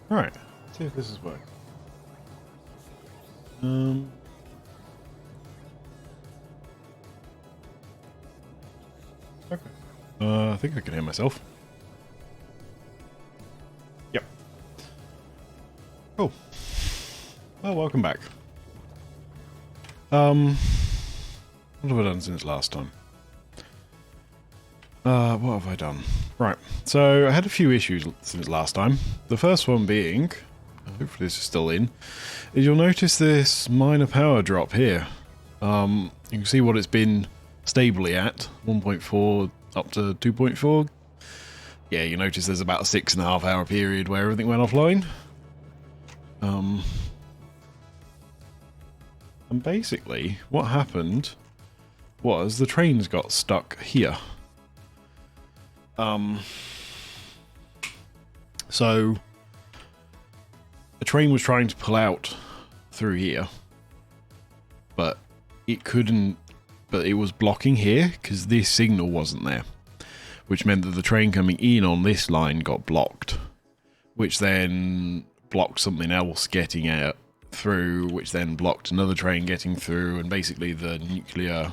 Right, let's see if this is working. Okay. I think I can hear myself. Yep. Cool. Well, welcome back. What have I done since last time? What have I done? Right, so I had a few issues since last time. The first one being, hopefully this is still in, is you'll notice this minor power drop here. You can see what it's been stably at, 1.4 up to 2.4. Yeah, you notice there's about a 6.5 hour period where everything went offline. And basically, what happened was the trains got stuck here. So a train was trying to pull out through here, but it couldn't, but it was blocking here because this signal wasn't there, which meant that the train coming in on this line got blocked, which then blocked something else getting out through, which then blocked another train getting through, and basically the nuclear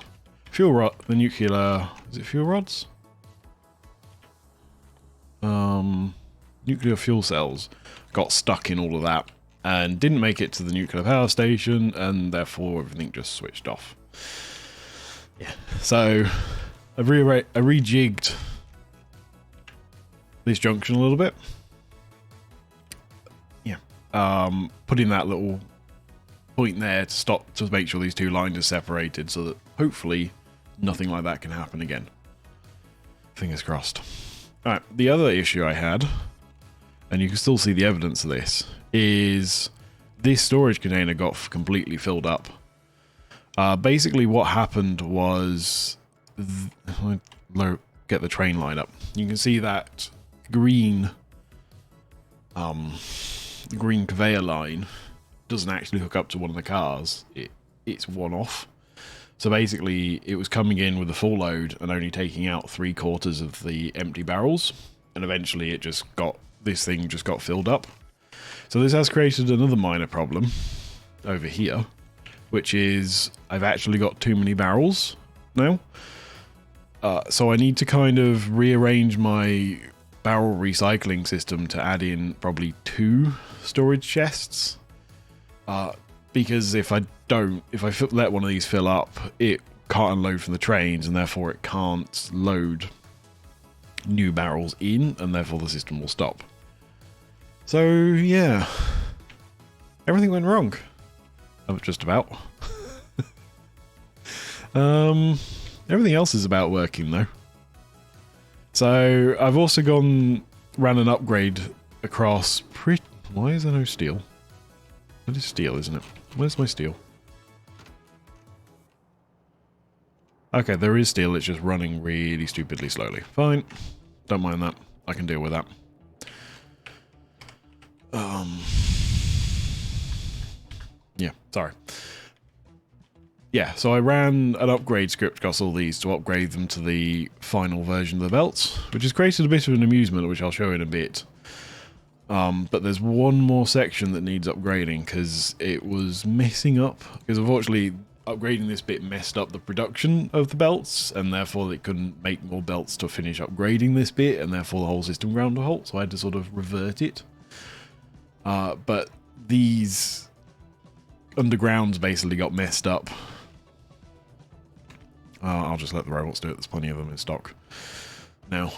fuel rod, is it fuel rods? Nuclear fuel cells got stuck in all of that and didn't make it to the nuclear power station, and therefore everything just switched off. Yeah, so I rejigged this junction a little bit. Yeah, putting that little point there to stop, to make sure these two lines are separated, so that hopefully nothing like that can happen again. Fingers crossed. Alright, the other issue I had, and you can still see the evidence of this, is this storage container got completely filled up. Basically what happened was, get the train line up. You can see that green conveyor line doesn't actually hook up to one of the cars. It's one off. So basically, it was coming in with a full load and only taking out 3/4 of the empty barrels, and eventually this thing just got filled up. So this has created another minor problem over here, which is I've actually got too many barrels now. So I need to kind of rearrange my barrel recycling system to add in probably 2 storage chests. Because if I let one of these fill up, it can't unload from the trains, and therefore it can't load new barrels in, and therefore the system will stop. So yeah, everything went wrong. Just about. Everything else is about working though. So I've also ran an upgrade across. Why is there no steel? That is steel, isn't it? Where's my steel? Okay, there is steel, it's just running really stupidly slowly. Fine. Don't mind that. I can deal with that. Yeah, sorry. Yeah, so I ran an upgrade script across all these to upgrade them to the final version of the belts, which has created a bit of an amusement, which I'll show in a bit. But there's one more section that needs upgrading because it was messing up. Because unfortunately, upgrading this bit messed up the production of the belts, and therefore it couldn't make more belts to finish upgrading this bit, and therefore the whole system ground to a halt. So I had to sort of revert it. But these undergrounds basically got messed up. I'll just let the robots do it. There's plenty of them in stock now.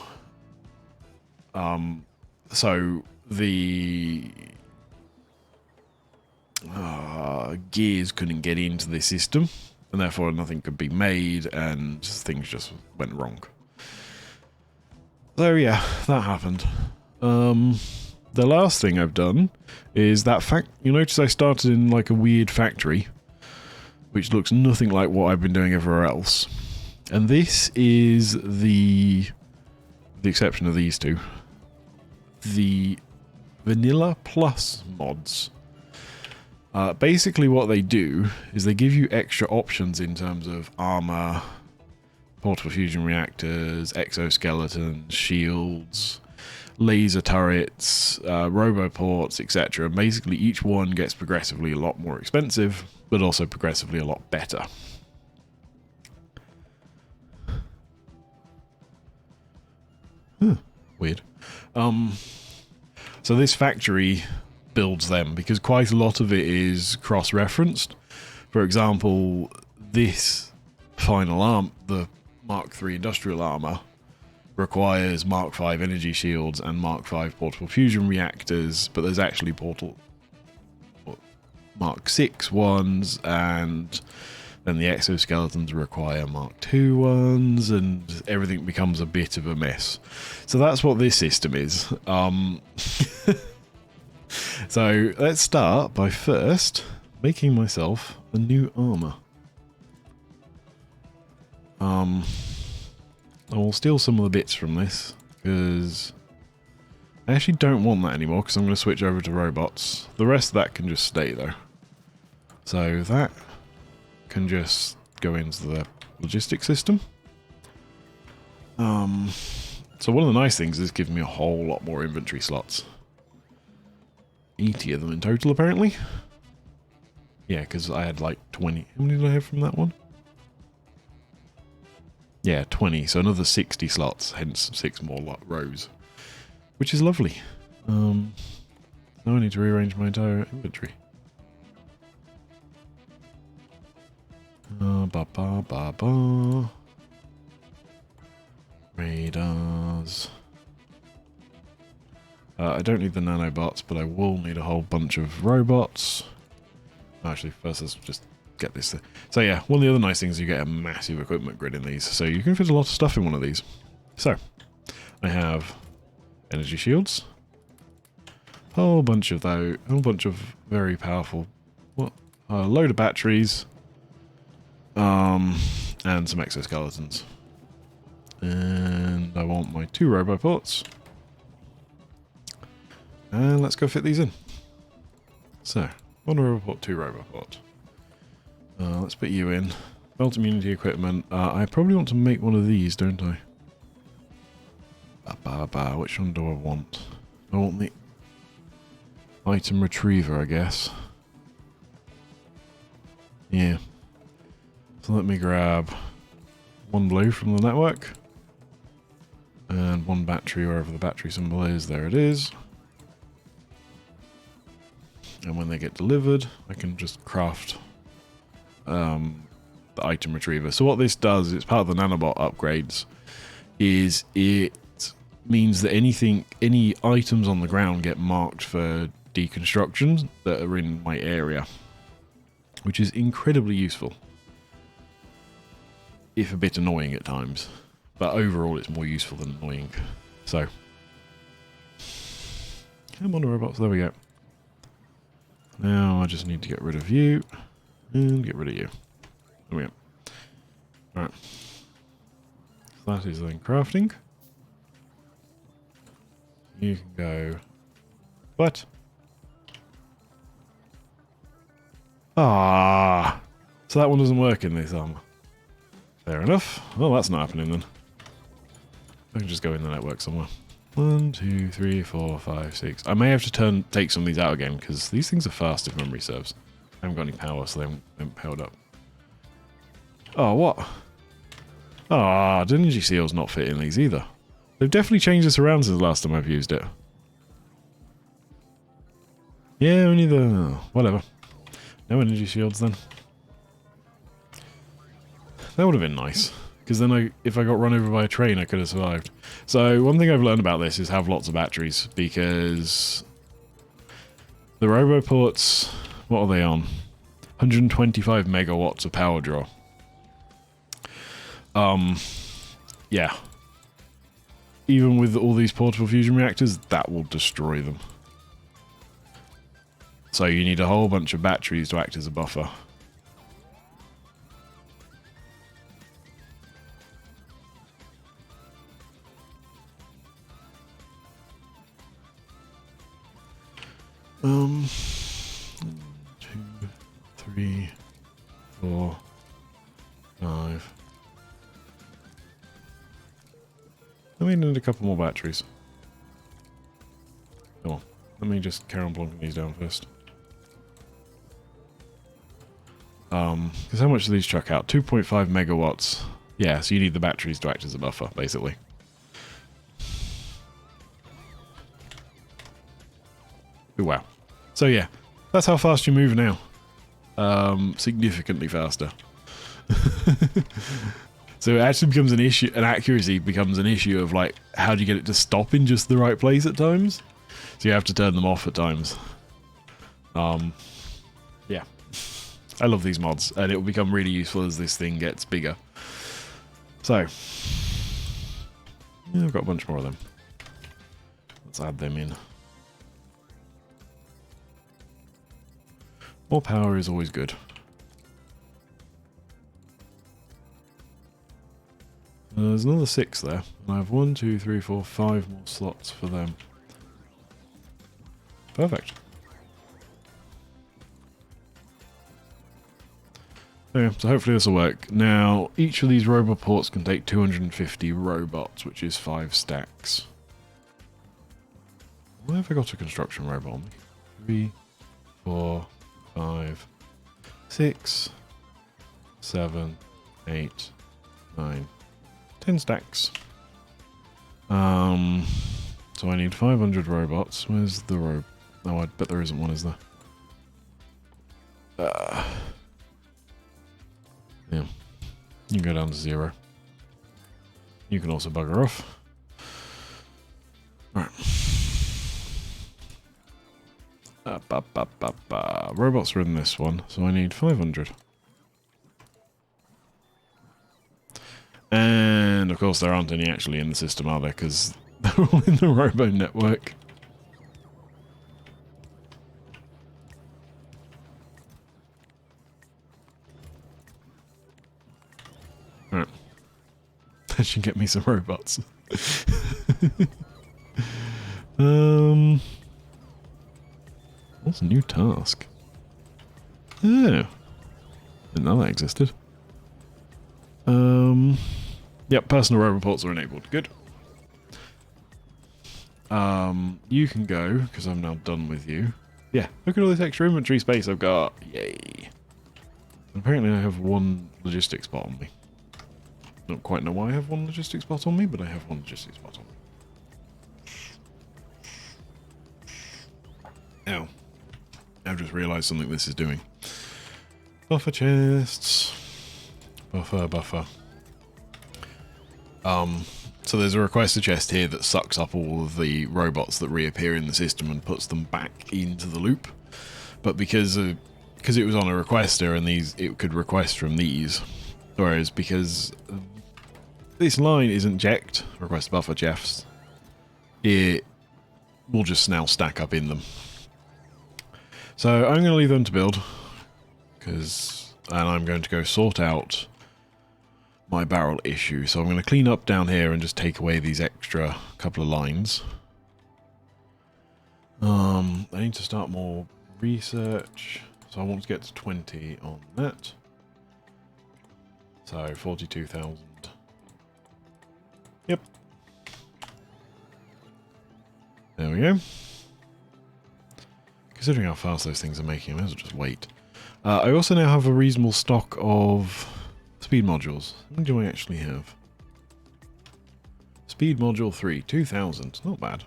So the gears couldn't get into the system, and therefore nothing could be made, and things just went wrong. So yeah, that happened. The last thing I've done is that you notice I started in like a weird factory, which looks nothing like what I've been doing everywhere else. And this is the exception of these two. The Vanilla Plus mods. Basically what they do is they give you extra options in terms of armor, portable fusion reactors, exoskeletons, shields, laser turrets, roboports, etc. Basically, each one gets progressively a lot more expensive, but also progressively a lot better. Huh, weird. So this factory builds them because quite a lot of it is cross-referenced. For example, this final arm, the Mark III industrial armor, requires Mark V energy shields and Mark V portable fusion reactors, but there's actually Mark VI ones, and then the exoskeletons require Mark II ones, and everything becomes a bit of a mess. So that's what this system is. So let's start by first making myself a new armor. I will steal some of the bits from this, because I actually don't want that anymore, because I'm going to switch over to robots. The rest of that can just stay, though. So that can just go into the logistics system. So one of the nice things is it gives me a whole lot more inventory slots. 80 of them in total, apparently. Yeah, because I had like 20. How many did I have from that one? Yeah, 20. So another 60 slots, hence 6 more rows. Which is lovely. Now I need to rearrange my entire inventory. Radars. I don't need the nanobots, but I will need a whole bunch of robots. Actually, first let's just get this thing. So yeah, one of the other nice things is you get a massive equipment grid in these, so you can fit a lot of stuff in one of these. So, I have energy shields, a whole bunch of those, a whole bunch of very powerful, a load of batteries, and some exoskeletons. And I want my 2 roboports. And let's go fit these in. So, 1 roboport, 2 roboport. Let's put you in. Belt immunity equipment. I probably want to make one of these, don't I? Which one do I want? I want the item retriever, I guess. Yeah. So let me grab 1 blue from the network. And 1 battery wherever the battery symbol is. There it is. And when they get delivered, I can just craft the item retriever. So what this does, it's part of the nanobot upgrades, is it means that any items on the ground get marked for deconstruction that are in my area, which is incredibly useful, if a bit annoying at times, but overall it's more useful than annoying. So come on, robots, there we go. Now I just need to get rid of you and get rid of you. There we go. Alright. So that is then crafting. You can go. What? Ah, so that one doesn't work in this armor. Fair enough. Well, that's not happening then. I can just go in the network somewhere. 1, 2, 3, 4, 5, 6. I may have to take some of these out again because these things are fast if memory serves. I haven't got any power, so they haven't powered up. Oh, what? Ah, the energy seal's not fitting these either. They've definitely changed this around since the last time I've used it. Yeah, only the... whatever. No energy shields then. That would have been nice. Because then if I got run over by a train, I could have survived. So one thing I've learned about this is have lots of batteries. Because the roboports, what are they on? 125 megawatts of power draw. Yeah. Even with all these portable fusion reactors, that will destroy them. So you need a whole bunch of batteries to act as a buffer. One, 2, 3, 4, 5. I may need a couple more batteries. Come on. Let me just carry on blocking these down first. Because how much do these chuck out? 2.5 megawatts. Yeah, so you need the batteries to act as a buffer, basically. Ooh, wow. So yeah, that's how fast you move now. Significantly faster. So it actually becomes an issue, and accuracy becomes an issue of like, how do you get it to stop in just the right place at times? So you have to turn them off at times. Yeah. I love these mods, and it will become really useful as this thing gets bigger. So, yeah, I've got a bunch more of them. Let's add them in. More power is always good. There's another 6 there, and I have 1, 2, 3, 4, 5 more slots for them. Perfect. Yeah, so hopefully this will work. Now, each of these robot ports can take 250 robots, which is 5 stacks. Why have I got a construction robot on me? 3, 4, 5, 6, 7, 8, 9, 10 stacks. So I need 500 robots. Where's the robot? Oh, I bet there isn't one, is there? Yeah. You can go down to 0. You can also bugger off. Alright. Robots are in this one, so I need 500. And of course there aren't any actually in the system, are there? Because they're all in the robo network. Alright. That should get me some robots. What's a new task? Oh. Didn't know that existed. Yep, personal robot ports are enabled. Good. You can go, because I'm now done with you. Yeah, look at all this extra inventory space I've got. Yay. Apparently I have 1 logistics spot on me. Don't quite know why I have 1 logistics spot on me, but I have 1 logistics spot on me. Ow. I've just realised something this is doing. Buffer chests. Buffer. So there's a requester chest here that sucks up all of the robots that reappear in the system and puts them back into the loop. But because it was on a requester and it could request from these, whereas because this line isn't checked, request buffer chests, it will just now stack up in them. So I'm going to leave them to build, and I'm going to go sort out my barrel issue. So I'm going to clean up down here and just take away these extra couple of lines. I need to start more research, so I want to get to 20 on that. So 42,000. Yep. There we go. Considering how fast those things are making, I might as well just wait. I also now have a reasonable stock of speed modules. How many do I actually have? Speed module 3, 2,000. Not bad.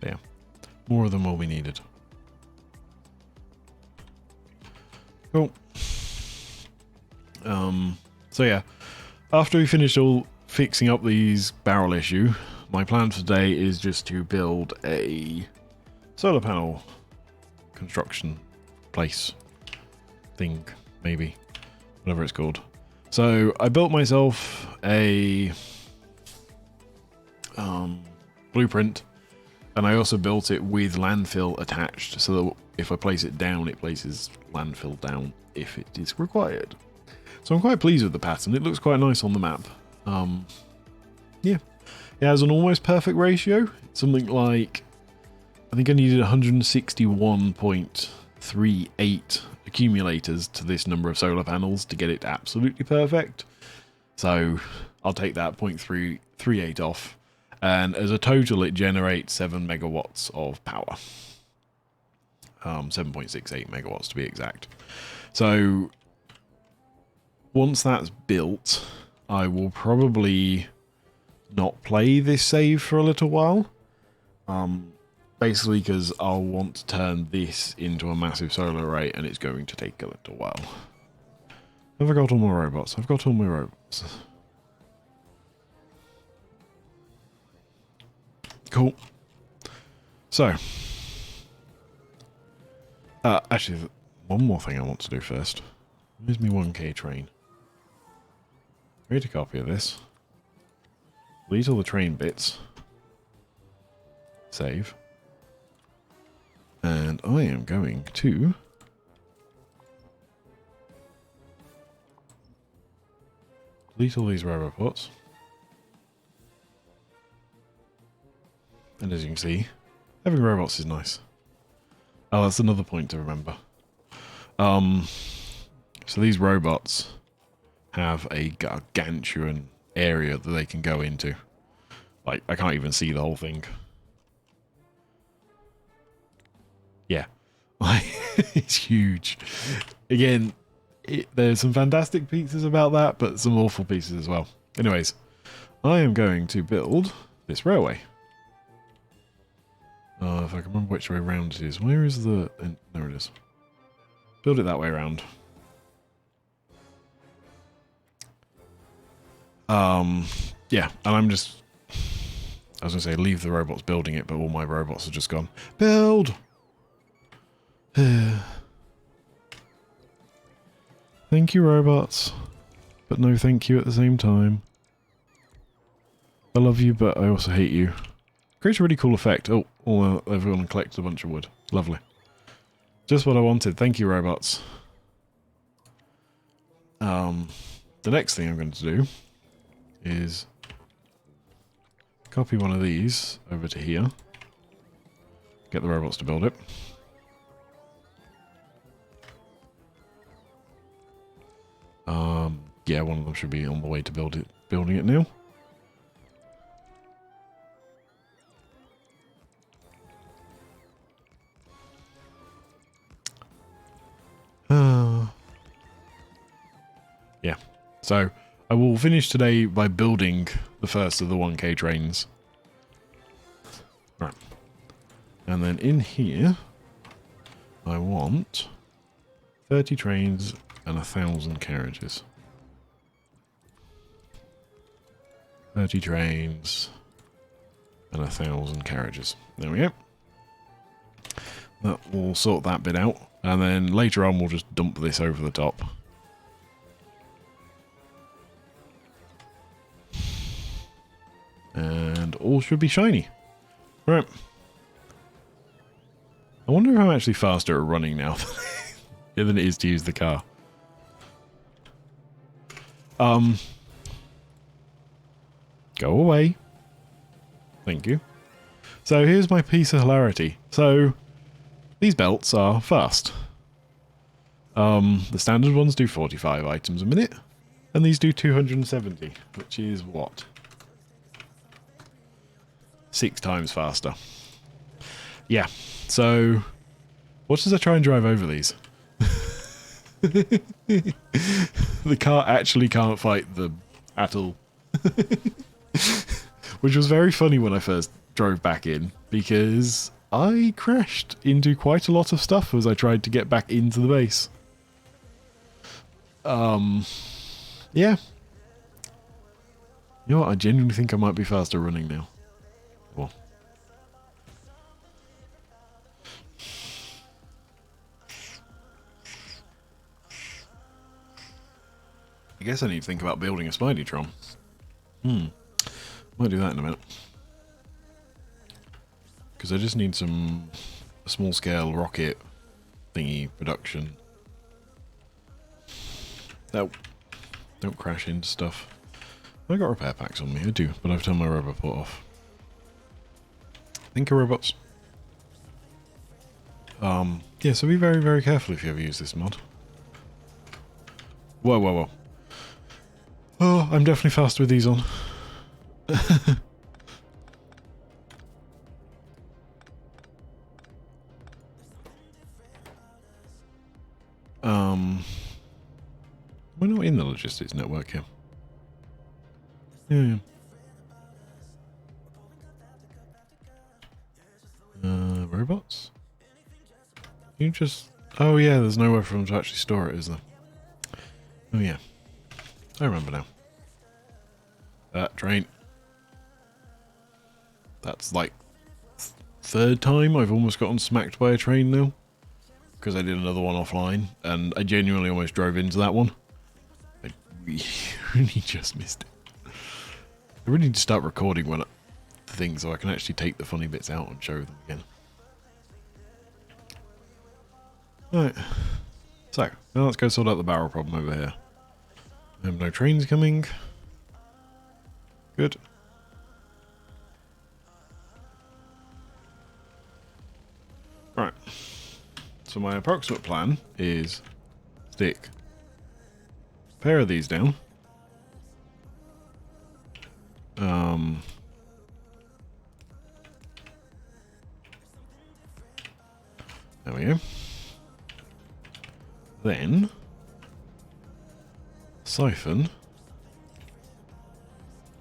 Yeah. More of them will be needed. Cool. So yeah. After we finished all fixing up these barrel issue, my plan for today is just to build a solar panel construction place thing, maybe, whatever it's called. So I built myself a blueprint, and I also built it with landfill attached, so that if I place it down, it places landfill down if it is required. So I'm quite pleased with the pattern. It looks quite nice on the map. Yeah. It has an almost perfect ratio. It's something like, I think I needed 161.38 accumulators to this number of solar panels to get it absolutely perfect. So I'll take that 0.338 off, And as a total, it generates 7 megawatts of power. 7.68 megawatts to be exact. So once that's built, I will probably not play this save for a little while. Basically because I'll want to turn this into a massive solar array, and it's going to take a little while. Have I got all my robots? I've got all my robots. Cool. So, actually, one more thing I want to do first. Here's me 1K train. Create a copy of this. Delete all the train bits. Save. And I am going to delete all these robots. And as you can see, having robots is nice. Oh, that's another point to remember. So these robots have a gargantuan area that they can go into. Like, I can't even see the whole thing. Yeah. It's huge. Again, there's some fantastic pieces about that, but some awful pieces as well. Anyways, I am going to build this railway. If I can remember which way round it is. Where is the... there it is. Build it that way around. Yeah, and I'm just... I was going to say, leave the robots building it, but all my robots have just gone, build! Thank you, robots. But no thank you at the same time. I love you, but I also hate you. Creates a really cool effect. Oh, everyone collected a bunch of wood. Lovely. Just what I wanted. Thank you, robots. The next thing I'm going to do is copy one of these over to here. Get the robots to build it. Yeah, one of them should be on the way to building it now. Yeah, so I will finish today by building the first of the 1K trains. Right. And then in here, I want 30 trains and 1,000 carriages. 30 trains and 1,000 carriages. There we go. That will sort that bit out. And then later on we'll just dump this over the top. And all should be shiny. Right. I wonder if I'm actually faster at running now than it is to use the car. Go away. Thank you. So here's my piece of hilarity. So these belts are fast. The standard ones do 45 items a minute, and these do 270, which is what? 6 times faster. Yeah, so what as I try and drive over these? The car actually can't fight them at all. Which was very funny when I first drove back in, because I crashed into quite a lot of stuff as I tried to get back into the base. Yeah. You know what, I genuinely think I might be faster running now. Well. I guess I need to think about building a Spideytron. Might do that in a minute. Because I just need some small scale rocket thingy production. No. Don't crash into stuff. I got repair packs on me, I do, but I've turned my robot off. Think of robots. Yeah, so be very, very careful if you ever use this mod. Whoa, whoa, whoa. Oh, I'm definitely faster with these on. We're not in the logistics network here. Yeah. Robots? You just... Oh yeah, there's nowhere for them to actually store it, is there? Oh yeah. I remember now. That train. That's like... third time I've almost gotten smacked by a train now. Because I did another one offline, and I genuinely almost drove into that one. I really just missed it. I really need to start recording the thing so I can actually take the funny bits out and show them again. Right. So, now let's go sort out the barrel problem over here. I have no trains coming. Good. Right. So my approximate plan is stick a pair of these down. There we go. Then siphon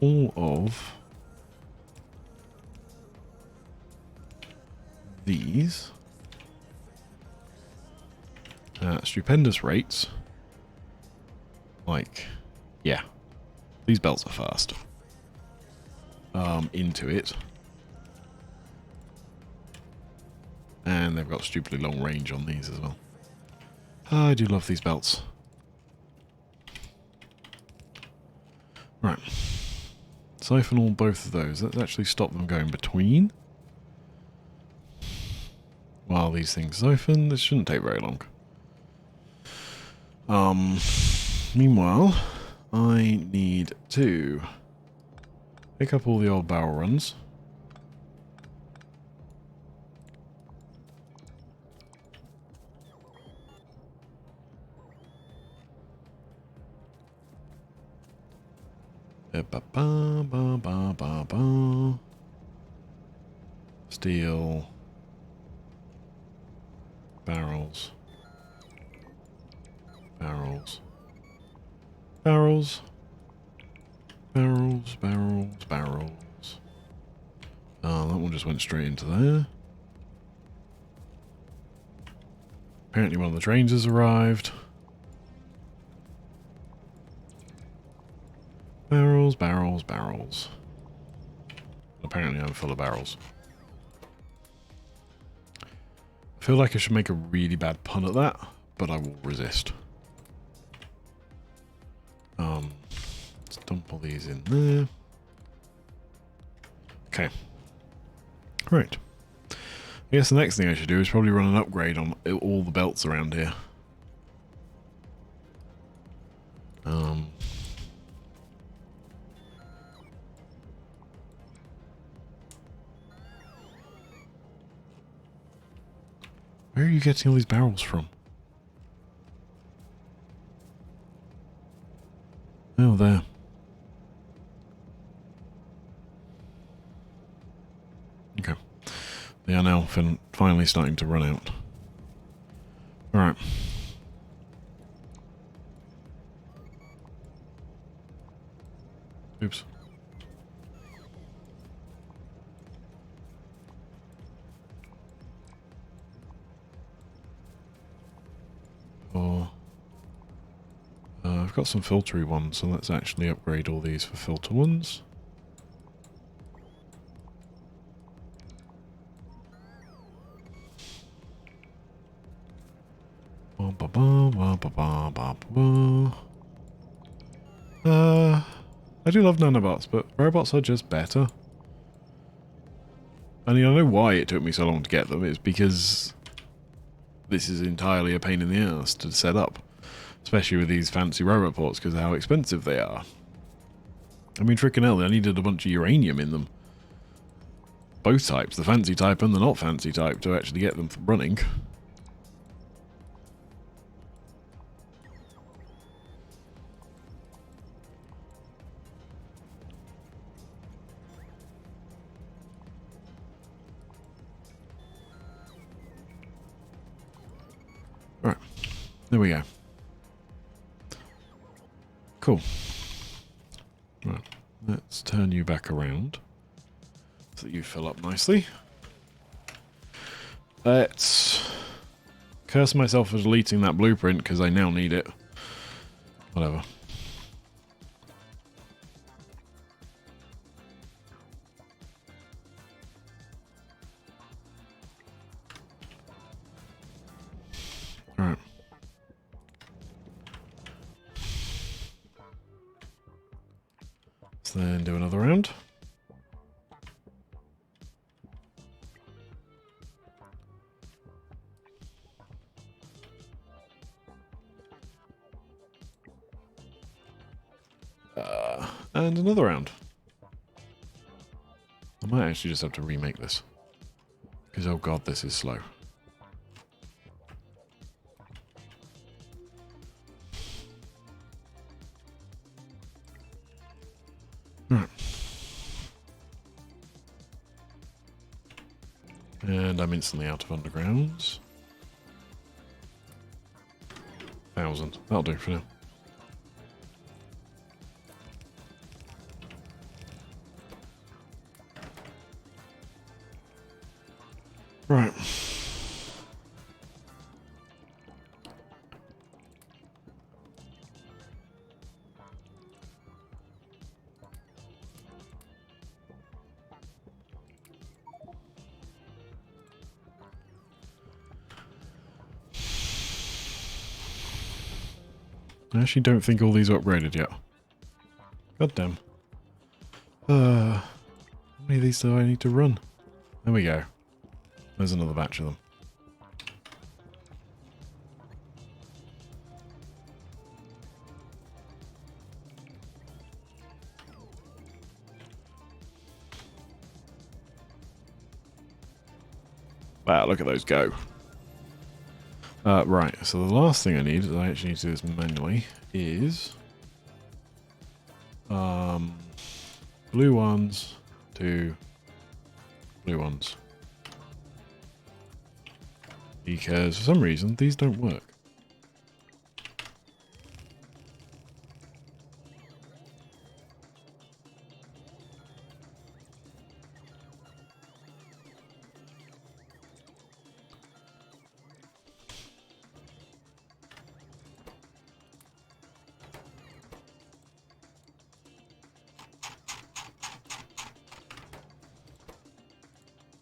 all of these at stupendous rates. Like, yeah, these belts are fast. Into it. And they've got stupidly long range on these as well. I do love these belts. Right. Siphon all both of those. Let's actually stop them going between. While these things siphon, this shouldn't take very long. Meanwhile, I need to pick up all the old barrel runs. Steel. Barrels. Barrels. Barrels. Barrels, barrels, barrels. Oh, that one just went straight into there. Apparently one of the trains has arrived. Barrels, barrels, barrels. Apparently I'm full of barrels. I feel like I should make a really bad pun at that, but I will resist. Let's dump all these in there. Okay. Right. I guess the next thing I should do is probably run an upgrade on all the belts around here. Where are you getting all these barrels from? Oh, there. Okay. They are now finally starting to run out. Alright. Oops. Oh. I've got some filtery ones, so let's actually upgrade all these for filter ones. I do love nanobots, but robots are just better. I mean, I know why it took me so long to get them. It's because this is entirely a pain in the ass to set up. Especially with these fancy robot ports because of how expensive they are. I mean, frickin' hell, I needed a bunch of uranium in them. Both types, the fancy type and the not fancy type, to actually get them running. Right, there we go. Cool. Right, let's turn you back around so that you fill up nicely. Let's curse myself for deleting that blueprint because I now need it. Whatever. Alright. Let's then do another round. And another round. I might actually just have to remake this. Because, oh god, this is slow. Right. And I'm instantly out of undergrounds. 1,000. That'll do for now. Right. I actually don't think all these are upgraded yet. God damn. How many of these do I need to run? There we go. There's another batch of them. Wow, look at those go. Right, so the last thing I need, I actually need to do this manually, is blue ones to blue ones. Because for some reason these don't work.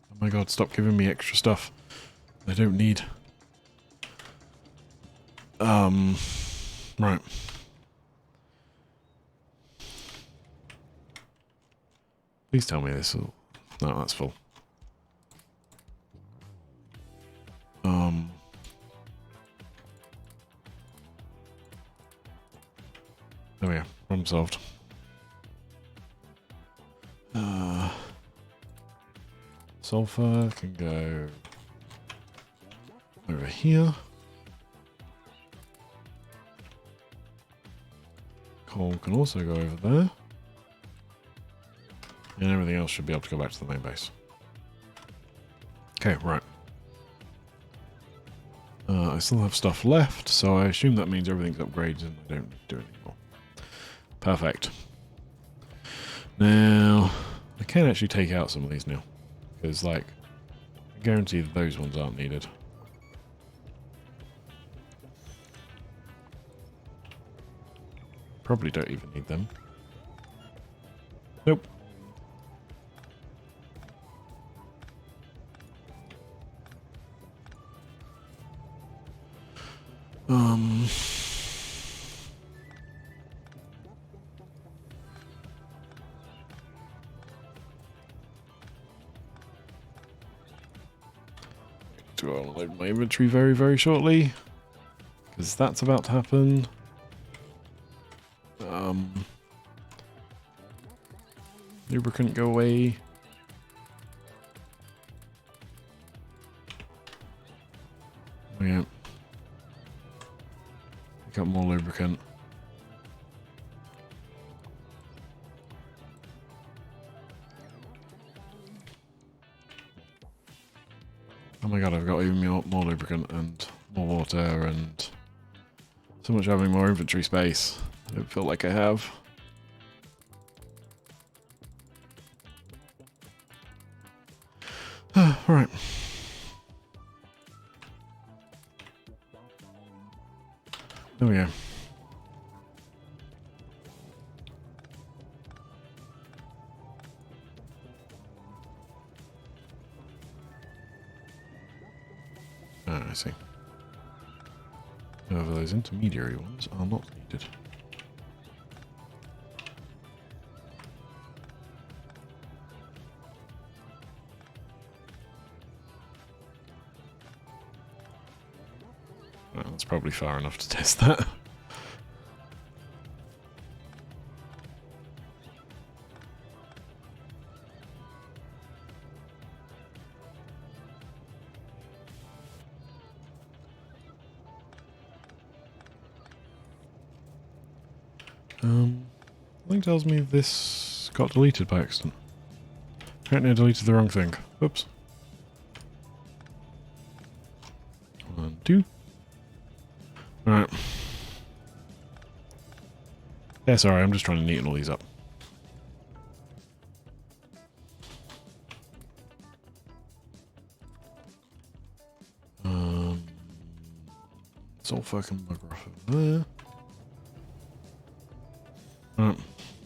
Oh my god, stop giving me extra stuff I don't need. Right. Please tell me this will... No, that's full. There we go. Problem solved. Sulfur can go over here. Coal can also go over there. And everything else should be able to go back to the main base. Okay, right. I still have stuff left, so I assume that means everything's upgraded and I don't need to do it anymore. Perfect. Now, I can actually take out some of these now. Because, like, I guarantee that those ones aren't needed. Probably don't even need them. Nope. To unload my inventory very, very shortly. Because that's about to happen. Lubricant go away. Yeah. Pick up more lubricant. Oh my god, I've got even more lubricant and more water and so much having more inventory space. I don't feel like I have. Alright. There we go. Ah, I see. However, those intermediary ones are not needed. Well, that's probably far enough to test that. Something tells me this got deleted by accident. Apparently I deleted the wrong thing. Oops. 1, 2. Alright. Yeah, sorry, I'm just trying to neaten all these up. It's all fucking bug rough over there.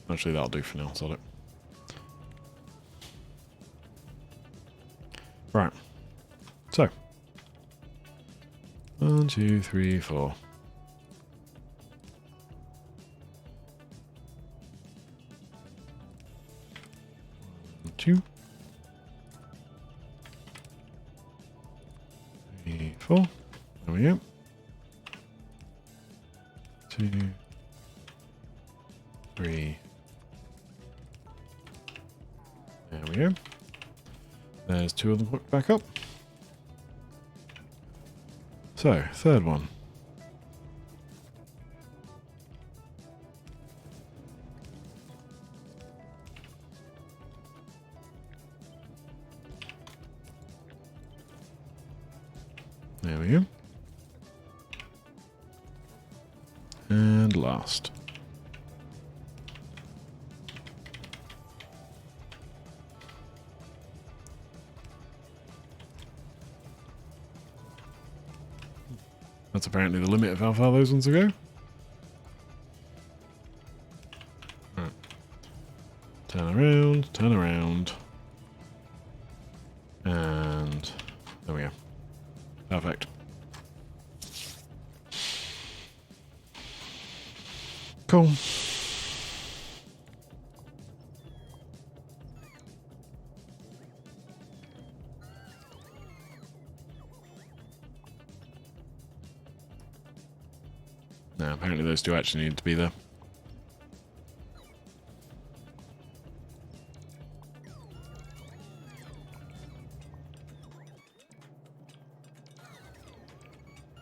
Actually, that'll do for now, sod it. Right. So. 1, 2, 3, 4. 2. 3, 4. There we go. 2, 3. There we go. There's 2 of them hooked back up. So, third one. There we go. And last. That's apparently the limit of how far those ones will go. Right. Turn around. And there we go. Perfect. Cool. Now, apparently those 2 actually need to be there.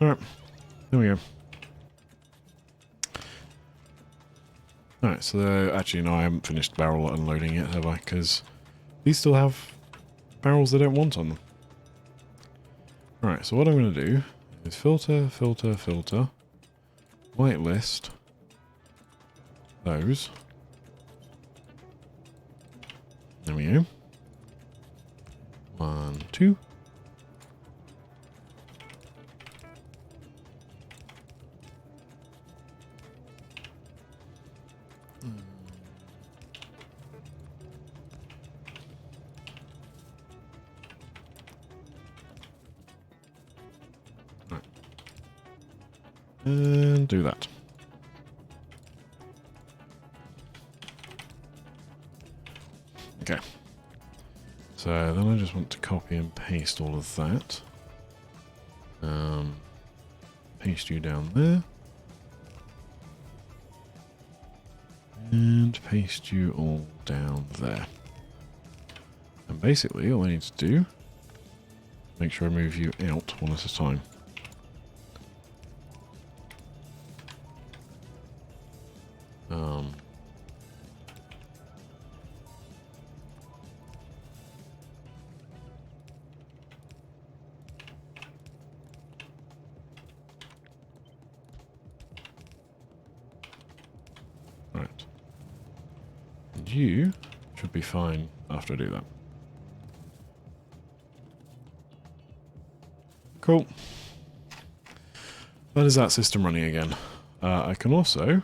Alright, there we go. Alright, so actually no, I haven't finished barrel unloading yet, have I? Because these still have barrels they don't want on them. Alright, so what I'm going to do is filter, whitelist those. There we go. 1, 2. Right. And do that. Okay. So then I just want to copy and paste all of that. Paste you down there. And paste you all down there. And basically all I need to do, make sure I move you out one at a time. Right. And you should be fine after I do that. Cool. That is that system running again. I can also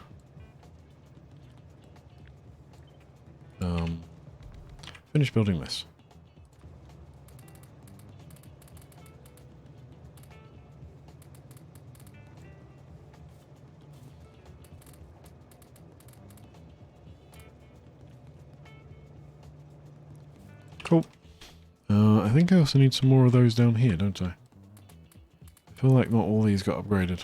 finish building this. Cool. I think I also need some more of those down here, don't I? I feel like not all these got upgraded.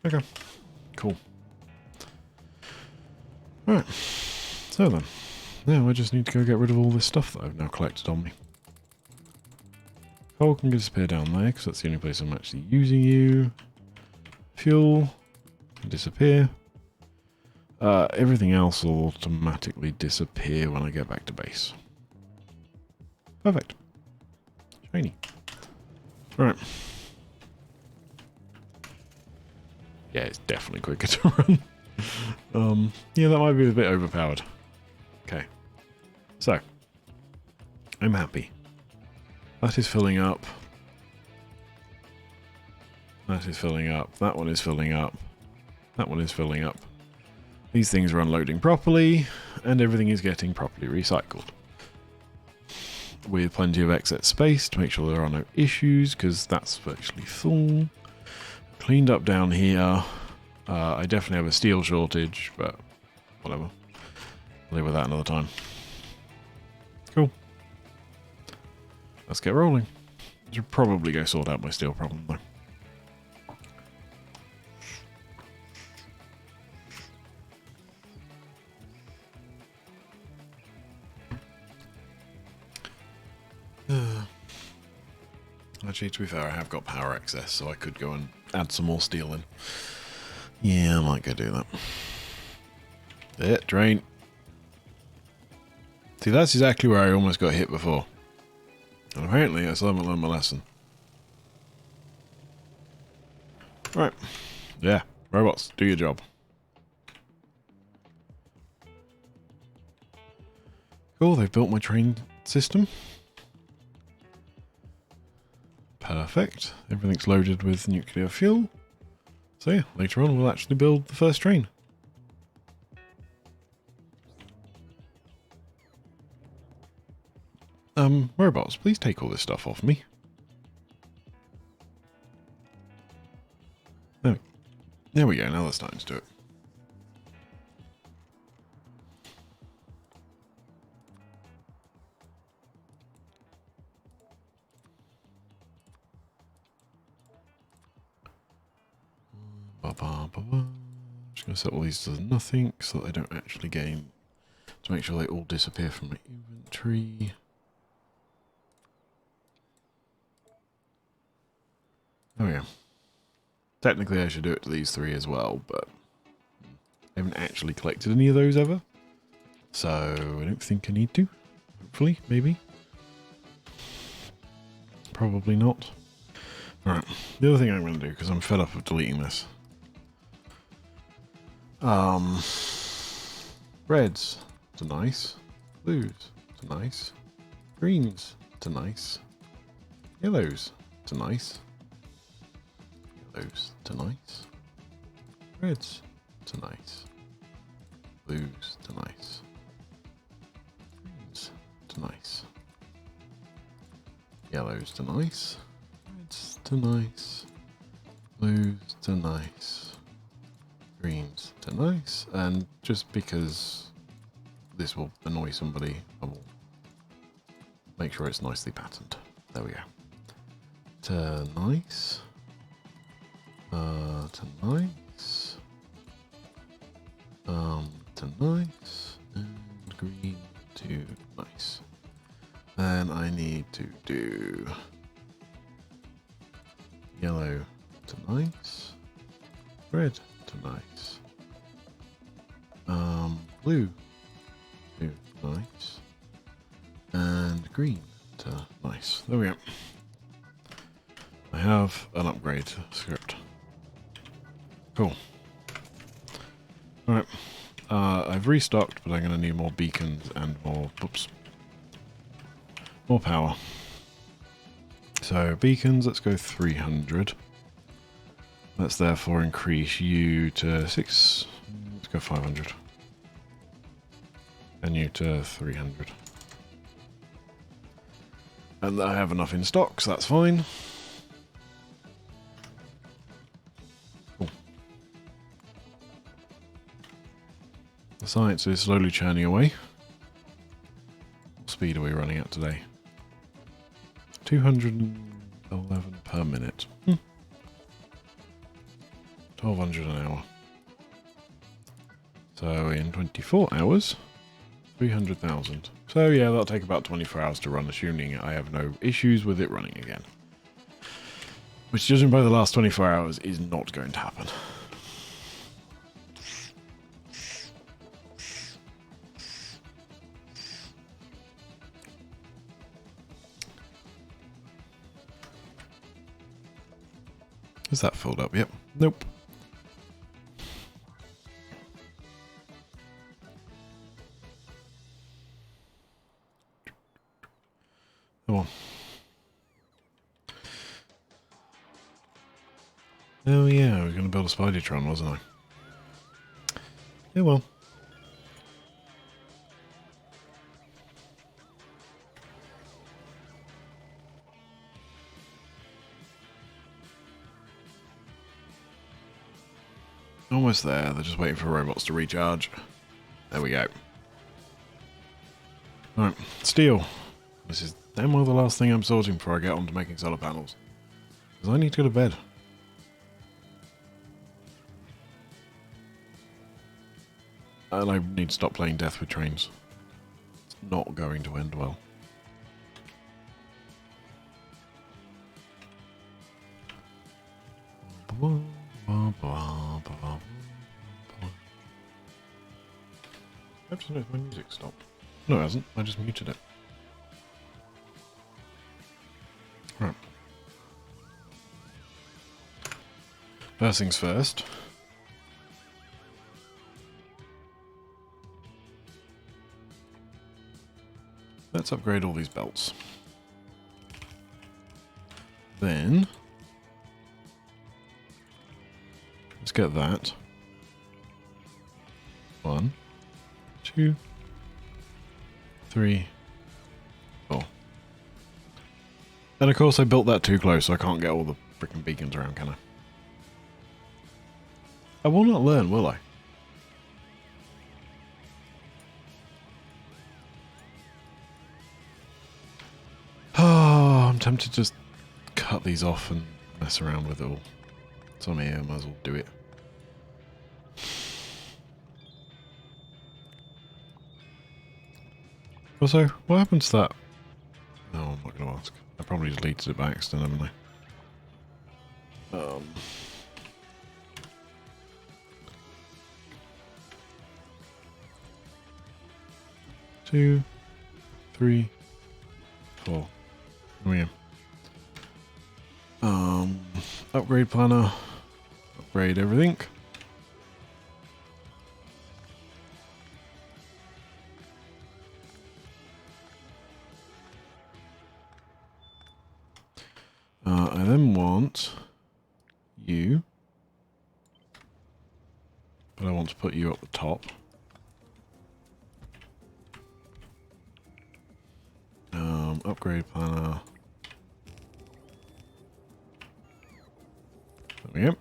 Okay, cool. Alright, so then. Now I just need to go get rid of all this stuff that I've now collected on me. Coal can disappear down there, because that's the only place I'm actually using you. Fuel can disappear. Everything else will automatically disappear when I get back to base. Perfect. Shiny. Alright. Yeah, it's definitely quicker to run. Yeah, that might be a bit overpowered. Okay. So. I'm happy. That is filling up. That is filling up. That one is filling up. That one is filling up. These things are unloading properly, and everything is getting properly recycled. With plenty of excess space to make sure there are no issues, because that's virtually full. Cleaned up down here. I definitely have a steel shortage, but whatever. I'll live with that another time. Cool. Let's get rolling. I should probably go sort out my steel problem, though. Actually, to be fair, I have got power excess, so I could go and add some more steel in. Yeah, I might go do that. Yeah, drain. See, that's exactly where I almost got hit before. And apparently, I still haven't learned my lesson. Right. Yeah, robots, do your job. Cool, they've built my train system. Perfect. Everything's loaded with nuclear fuel. So yeah, later on we'll actually build the first train. Robots, please take all this stuff off me. There we go, now it's time to do it. Just going to set all these to nothing so that I don't actually gain, to make sure they all disappear from my inventory. There we go. Technically I should do it to these three as well, but I haven't actually collected any of those ever. So I don't think I need to. Hopefully, maybe. Probably not. Alright, the other thing I'm going to do, because I'm fed up of deleting this. Reds to nice. Blues to nice. Greens to nice. Yellows to nice. Yellows to nice. Reds to nice. Blues to nice. Greens to nice. Yellows to nice. Reds to nice. Blues to nice. Greens to nice. And just because this will annoy somebody, I will make sure it's nicely patterned. There we go. To nice. To nice. To nice. And green to nice. And I need to do yellow to nice. Red to nice. Blue to nice. And green to nice. There we go. have an upgrade script. Cool. Alright. I've restocked, but I'm going to need more beacons and more... Oops. More power. So, beacons, let's go 300. Let's therefore increase you to 6... Let's go 500. And you to 300. And I have enough in stock, so that's fine. Cool. The science is slowly churning away. What speed are we running at today? 211 per minute. 1200 an hour. So in 24 hours, 300,000. So yeah, that'll take about 24 hours to run, assuming I have no issues with it running again. Which, judging by the last 24 hours, is not going to happen. Is that filled up? Yep. Nope. Come on. Oh yeah, I was going to build a Spidertron, wasn't I? Yeah, well. Almost there, they're just waiting for robots to recharge. There we go. Alright, steel. This is damn well the last thing I'm sorting before I get on to making solar panels. Because I need to go to bed. And I need to stop playing Death with Trains. It's not going to end well. I just noticed my music stopped. No, it hasn't. I just muted it. Right. First things first. Let's upgrade all these belts. Then let's get that. 1, 2, 3, 4. And of course I built that too close, so I can't get all the freaking beacons around, can I? I will not learn, will I? Oh, I'm tempted to just cut these off and mess around with it all. It's on here, I might as well do it. Also, what happened to that? No, I'm not going to ask. I probably deleted it by accident, haven't I? 2, 3, 4. Oh yeah. Upgrade planner. Upgrade everything. I then want you, but I want to put you at the top. Upgrade planner. There we go.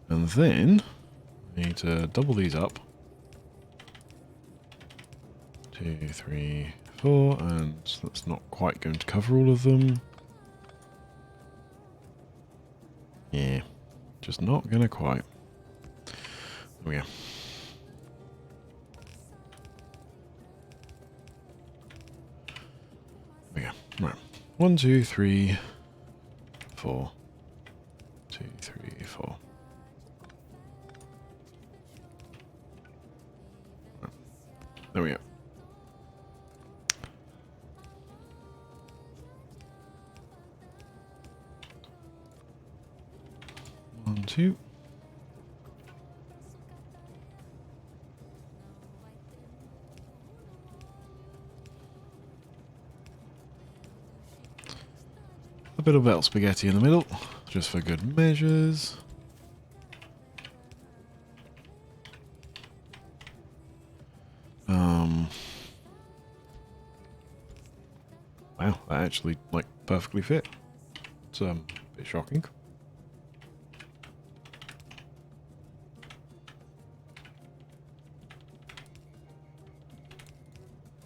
And then I need to double these up. 2, 3, 4, and that's not quite going to cover all of them. Yeah, just not gonna quite. There we go. There we go. Right. 1, 2, 3, 4. 2, 3, 4. Right. There we go. 2. A bit of belt spaghetti in the middle, just for good measures. Wow, that actually, like, perfectly fit. It's a bit shocking.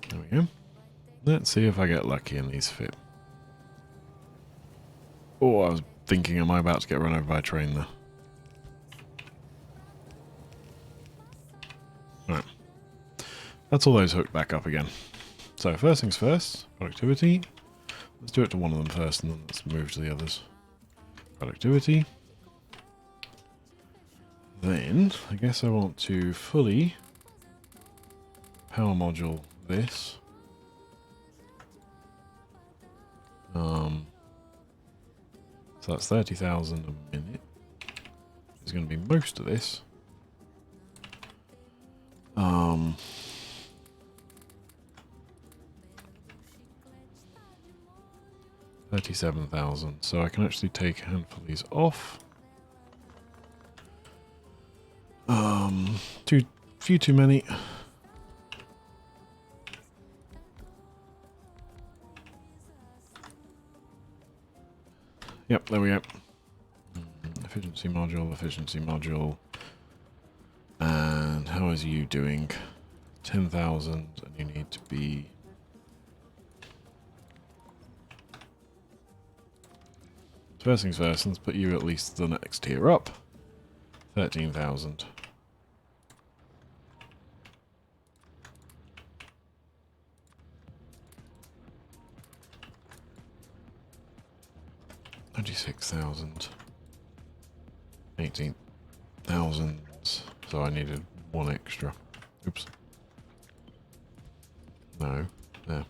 There we go. Let's see if I get lucky and these fit. Oh, I was thinking, am I about to get run over by a train there? Right. That's all those hooked back up again. So first things first, productivity. Let's do it to one of them first and then let's move to the others. Productivity. Then, I guess I want to fully power module this. So that's 30,000 a minute. It's going to be most of this. 37,000. So I can actually take a handful of these off. Few too many. Yep, there we go. Efficiency module. And how is you doing? 10,000, and you need to be... First things first, let's put you at least the next tier up. 13,000. $26,000. 18,000. So I needed one extra. Oops. No. There.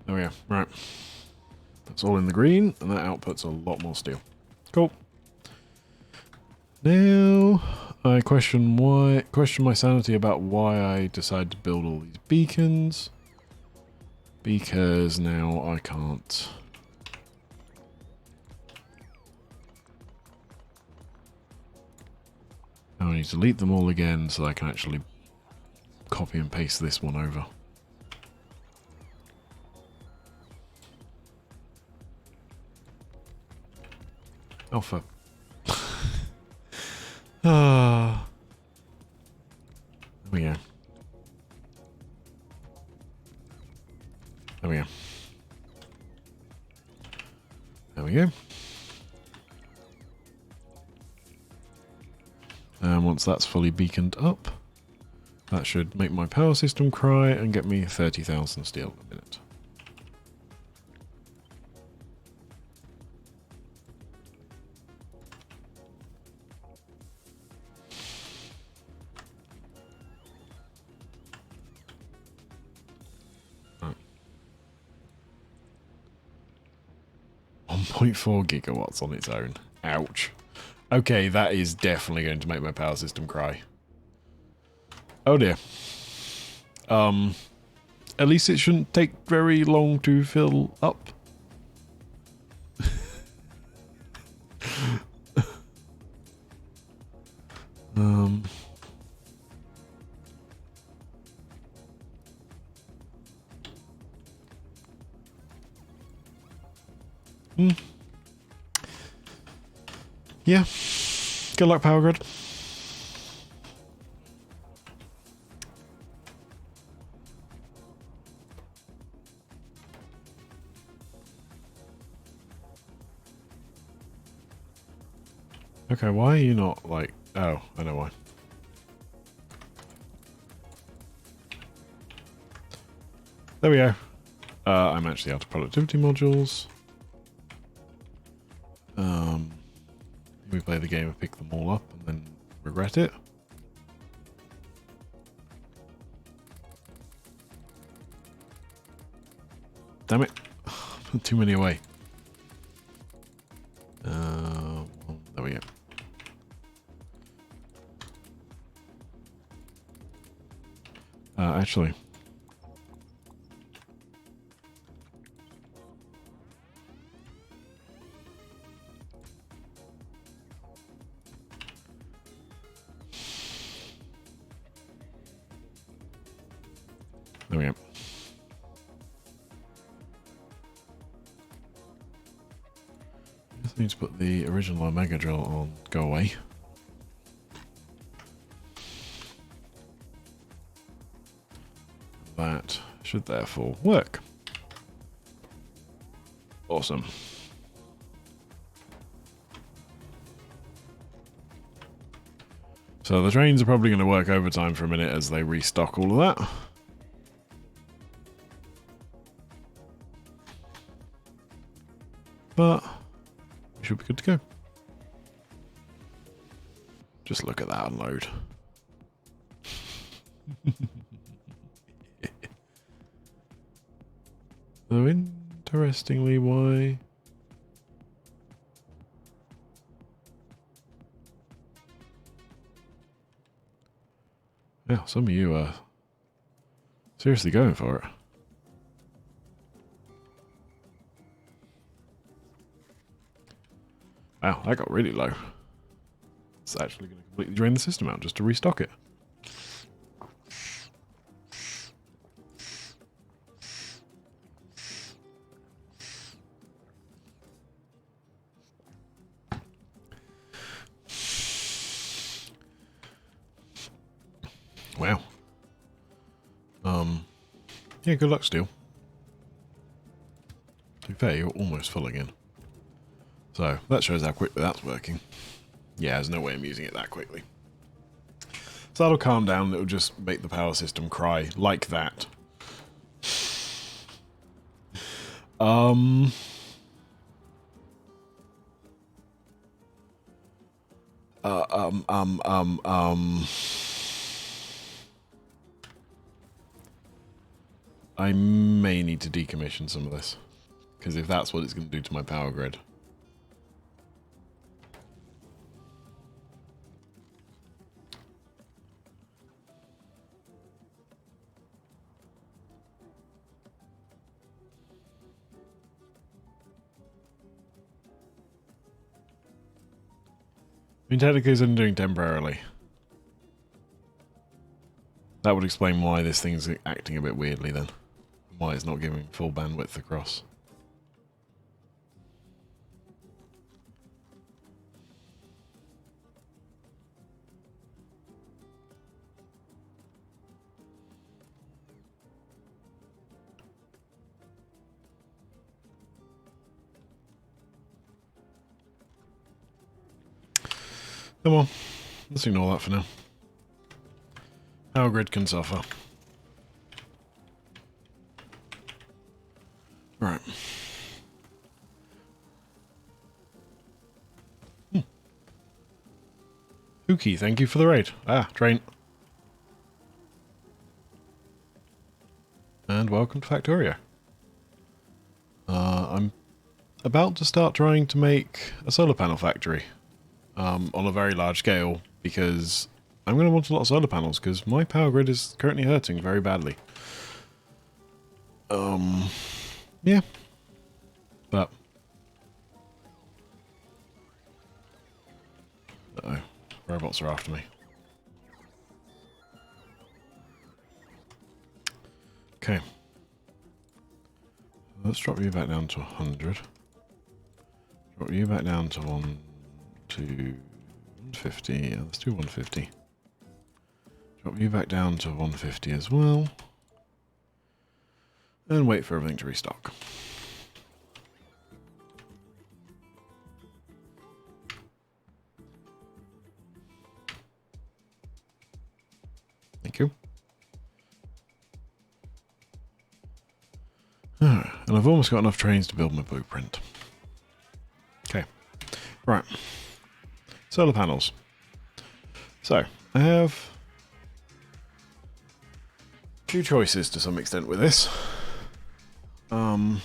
There we go. Right. That's all in the green, and that outputs a lot more steel. Cool. Now I question my sanity about why I decided to build all these beacons. Because now I can't. Now I need to delete them all again so I can actually copy and paste this one over. Alpha. Ah. There we go. There we go. There we go. And once that's fully beaconed up, that should make my power system cry and get me 30,000 steel a minute. Right. 1.4 gigawatts on its own. Ouch. Okay, that is definitely going to make my power system cry. Oh dear. At least it shouldn't take very long to fill up. Yeah. Good luck, Power Grid. Okay, why are you not like... Oh, I know why. There we go. I'm actually out of productivity modules. We play the game and pick them all up and then regret it. Damn it. Put too many away. There we go. Actually. There we go. Just need to put the original Omega drill on go away. That should therefore work. Awesome. So the trains are probably going to work overtime for a minute as they restock all of that. But we should be good to go. Just look at that unload. So interestingly, why? Yeah, some of you are seriously going for it. Wow, that got really low. It's actually going to completely drain the system out just to restock it. Wow. Yeah, good luck still. To be fair, you're almost full again. So, that shows how quickly that's working. Yeah, there's no way I'm using it that quickly. So that'll calm down, it'll just make the power system cry like that. I may need to decommission some of this, because if that's what it's going to do to my power grid. I mean, technically it's only doing temporarily. That would explain why this thing's acting a bit weirdly then. Why it's not giving full bandwidth across. Come on, let's ignore that for now. Power grid can suffer. Right. Pookie, thank you for the raid. Ah, train. And welcome to Factorio. I'm about to start trying to make a solar panel factory. On a very large scale, because I'm going to want a lot of solar panels, because my power grid is currently hurting very badly. Yeah. But... uh-oh. Robots are after me. Okay. Let's drop you back down to 100. Drop you back down to 150. Yeah, let's do 150. Drop you back down to 150 as well. And wait for everything to restock. Thank you. Alright, and I've almost got enough trains to build my blueprint. Okay, right. Solar panels. So, I have two choices to some extent with this. So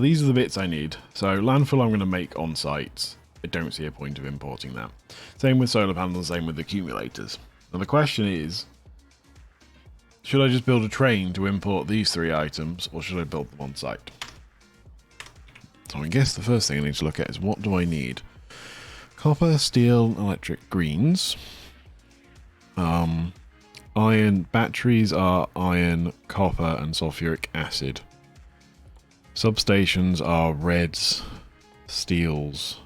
these are the bits I need. So landfill I'm going to make on site. I don't see a point of importing that. Same with solar panels, same with accumulators. Now the question is, should I just build a train to import these 3 items, or should I build them on site? So I guess the first thing I need to look at is, what do I need? Copper, steel, electric greens. Iron, batteries are iron, copper, and sulfuric acid. Substations are reds, steels.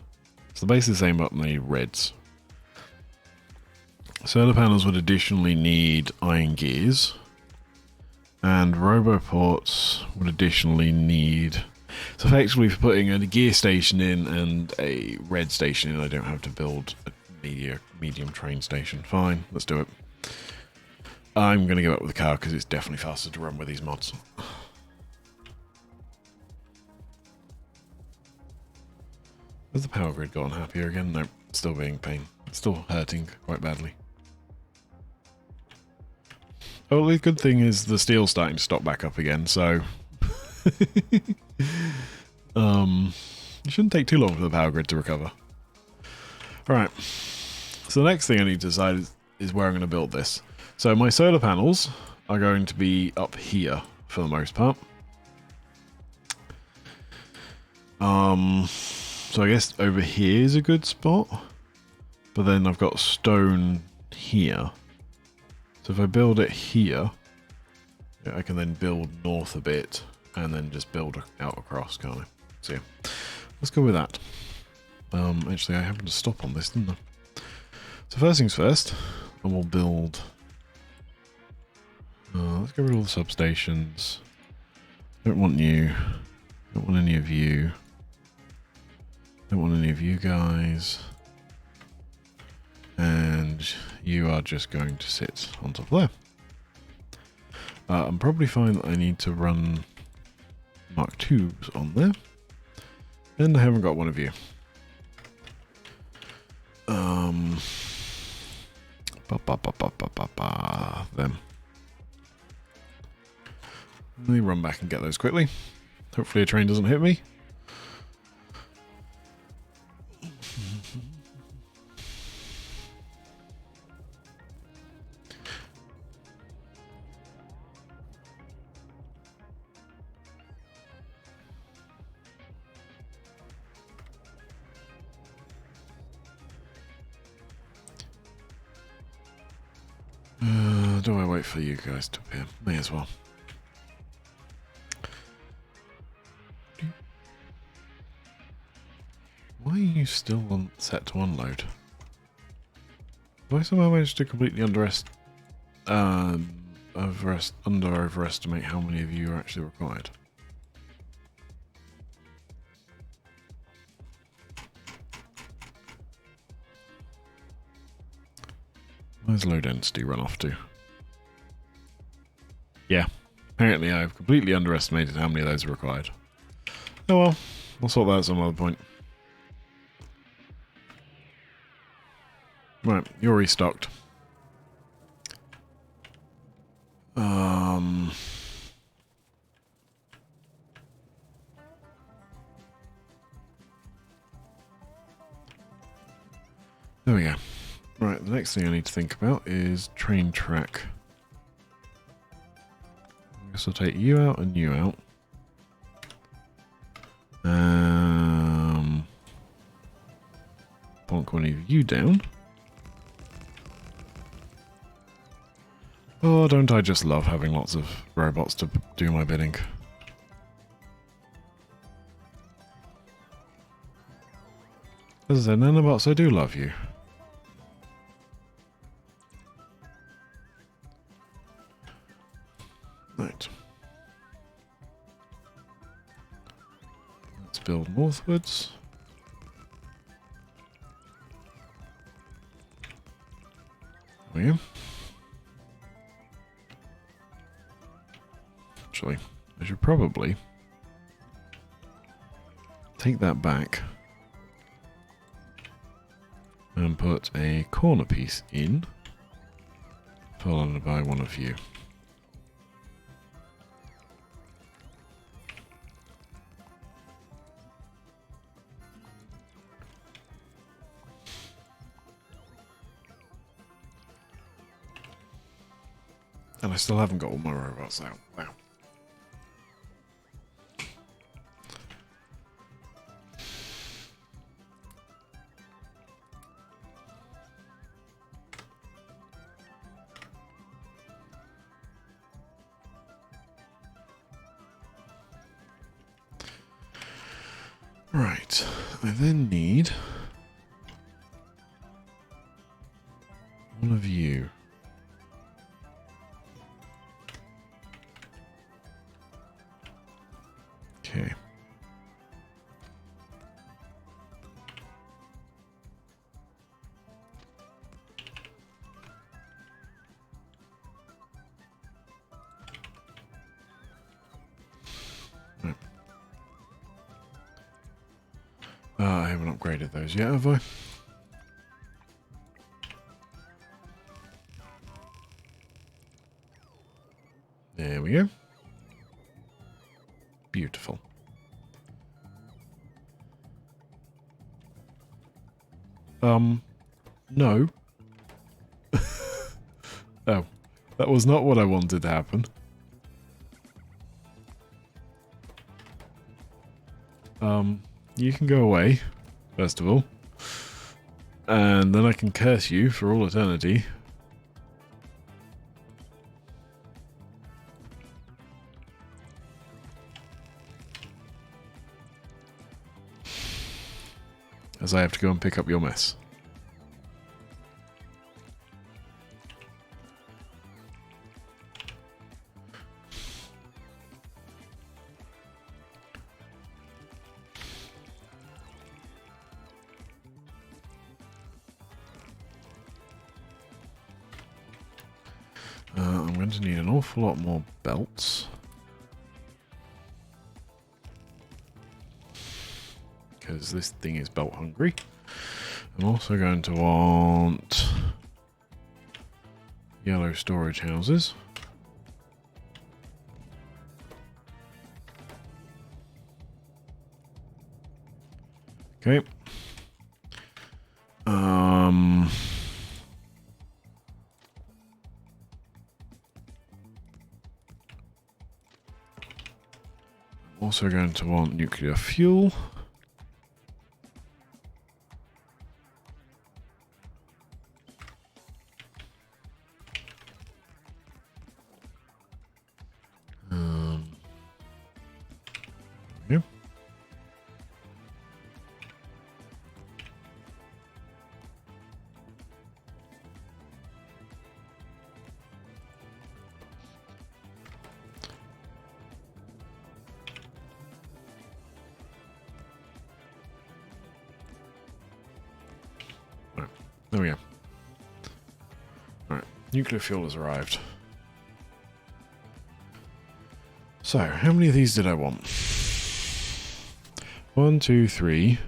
So basically the same, but they reds. Solar panels would additionally need iron gears. And roboports would additionally need... So effectively, for putting a gear station in and a red station in, I don't have to build a medium train station. Fine, let's do it. I'm going to go up with the car because it's definitely faster to run with these mods. Has the power grid gotten happier again? Nope, still being pain. Still hurting quite badly. Oh, the good thing is the steel's starting to stop back up again, so... it shouldn't take too long for the power grid to recover. Alright, so the next thing I need to decide is where I'm going to build this. So my solar panels are going to be up here for the most part. So I guess over here is a good spot, but then I've got stone here. So if I build it here, I can then build north a bit and then just build out across, can't I? So yeah, let's go with that. Actually, I happened to stop on this, didn't I? So first things first, and we'll build... let's get rid of all the substations. Don't want you. Don't want any of you. Don't want any of you guys. And you are just going to sit on top there. I'm probably fine that I need to run Mark 2s on there. And I haven't got one of you. Them. Let me run back and get those quickly. Hopefully a train doesn't hit me. Do I wait for you guys to appear? May as well. Why are you still set to unload? Have I somehow managed to completely overestimate how many of you are actually required? Where's low density run off to? Yeah, apparently I've completely underestimated how many of those are required. Oh well, we'll sort that at some other point. Right, you're restocked. There we go. Right, the next thing I need to think about is train track. I guess I'll take you out and you out. Bonk one of you down. Oh, don't I just love having lots of robots to do my bidding. As I said, nanobots, I do love you. Right. Let's build northwards. There we go. Actually, I should probably take that back and put a corner piece in, followed by one of you. And I still haven't got all my robots out. Wow. Right, I then need one of you. Okay. Right. I haven't upgraded those yet, have I? There we go. Beautiful. No. Oh, that was not what I wanted to happen. You can go away, first of all. And then I can curse you for all eternity. As I have to go and pick up your mess. I'm going to need an awful lot more belts. Because this thing is belt hungry. I'm also going to want yellow storage houses. Okay. Also going to want nuclear fuel. Yeah. Right. There we go. Right. Nuclear fuel has arrived. So, how many of these did I want? 1, 2, 3,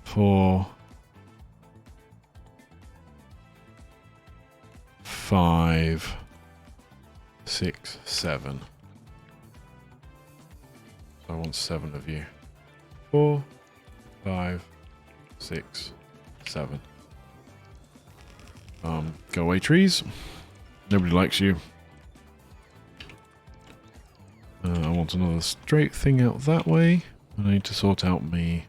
4, 5, 6, 7. So I want 7 of you. 4, 5, 6, 7. Go away, trees. Nobody likes you. I want another straight thing out that way. I need to sort out me.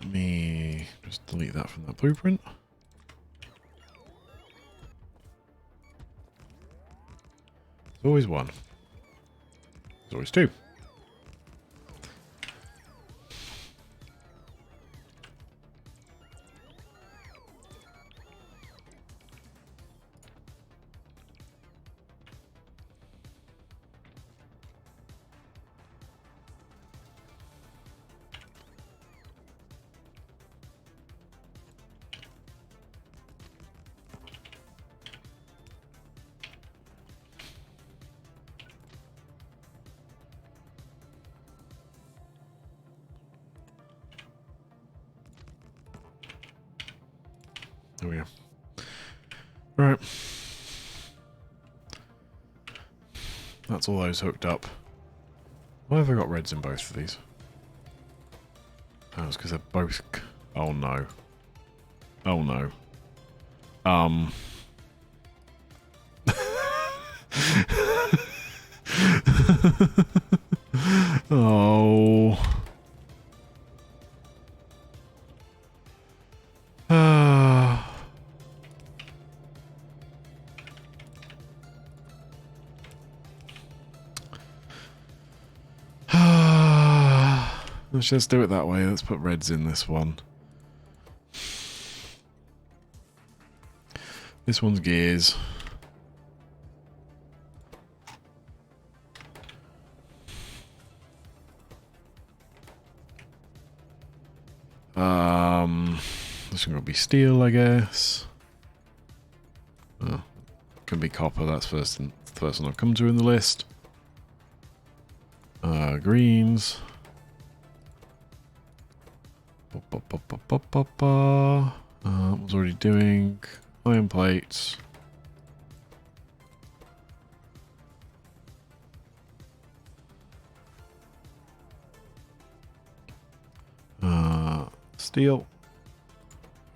Let me just delete that from that blueprint. There's always one. There's always two. go. Right. That's all those hooked up. Why have I got reds in both of these? Oh, it's because they're both... Oh no. Oh no. Oh. Let's just do it that way. Let's put reds in this one. This one's gears. This one will be steel, I guess. Oh, can be copper. That's the first one I've come to in the list. Greens. What was already doing? Iron plates. Steel.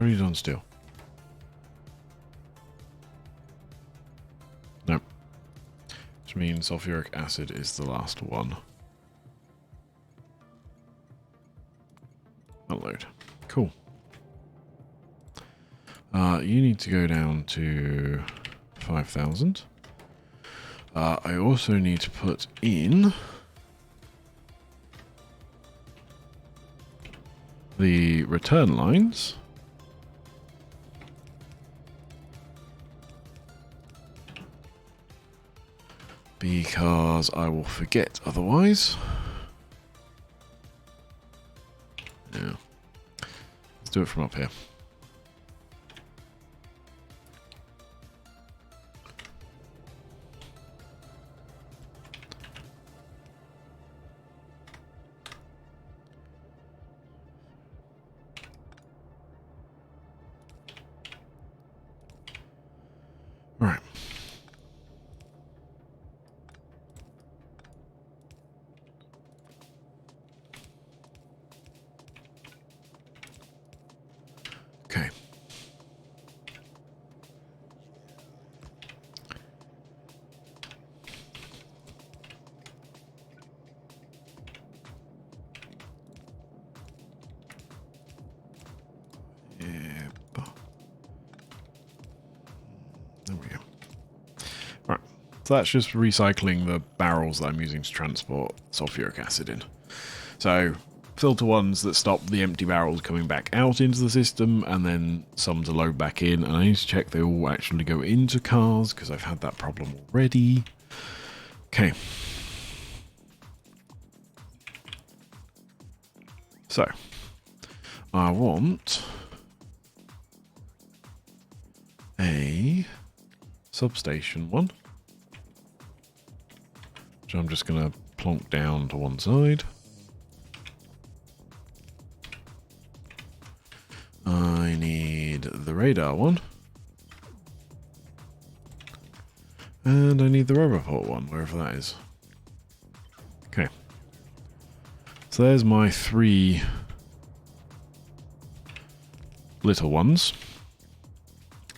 Already done steel. Nope. Which means sulfuric acid is the last one. Unload. Cool. You need to go down to 5,000. I also need to put in the return lines. Because I will forget otherwise. Yeah. Let's do it from up here. Right. Okay. There we go. Right. So that's just recycling the barrels that I'm using to transport sulfuric acid in. So filter ones that stop the empty barrels coming back out into the system, and then some to load back in. And I need to check they all actually go into cars, because I've had that problem already. Okay. So, I want a substation one, which I'm just going to plonk down to one side. I need the radar one. And I need the Roboport one, wherever that is. Okay. So there's my 3 little ones.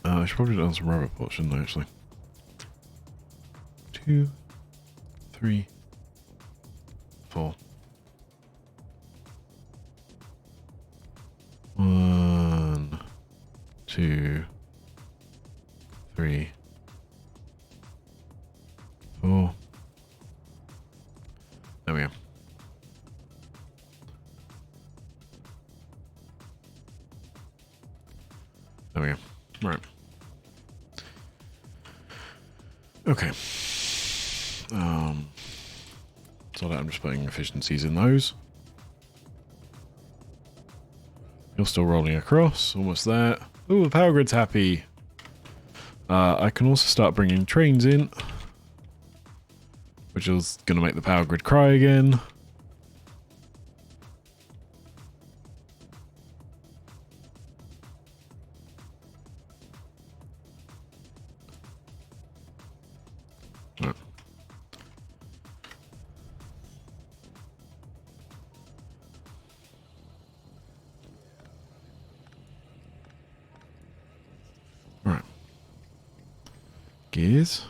I should probably do some Roboports, shouldn't I, actually? 2, 3, 4. 1, 2, 3, 4. There we go. There we go. Right. Okay. So that I'm just putting efficiencies in those. You're still rolling across. Almost there. Ooh, the power grid's happy. I can also start bringing trains in, which is going to make the power grid cry again. is...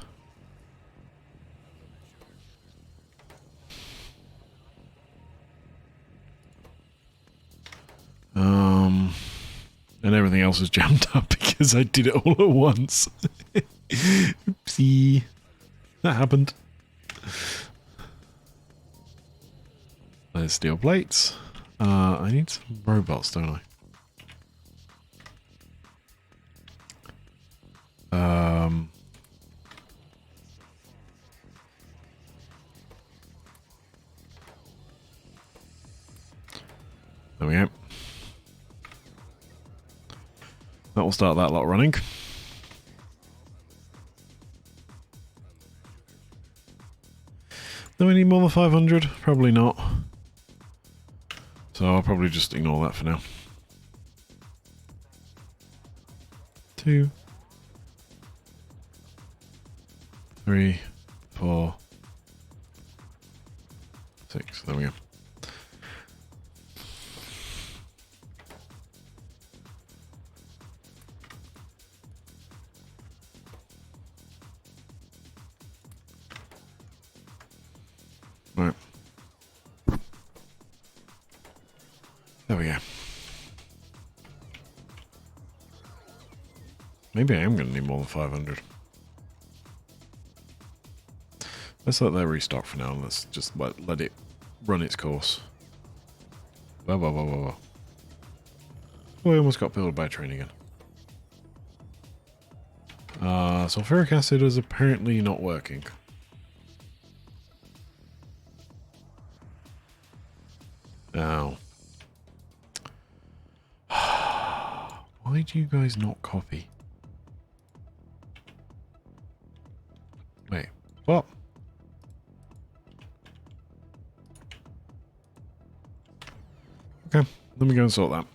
and everything else is jammed up because I did it all at once. Oopsie. That happened. There's steel plates. I need some robots, don't I? There we go. That will start that lot running. Do I need more than 500? Probably not. So I'll probably just ignore that for now. 2, 3, 4, 6. There we go. Right. There we go. Maybe I am going to need more than 500. Let's let that restock for now. Let's just let it run its course. Whoa, whoa, whoa, whoa, whoa. Oh, I almost got killed by a train again. Sulfuric acid is apparently not working. Ow. Why do you guys not copy? Wait, what? Okay, let me go and sort that.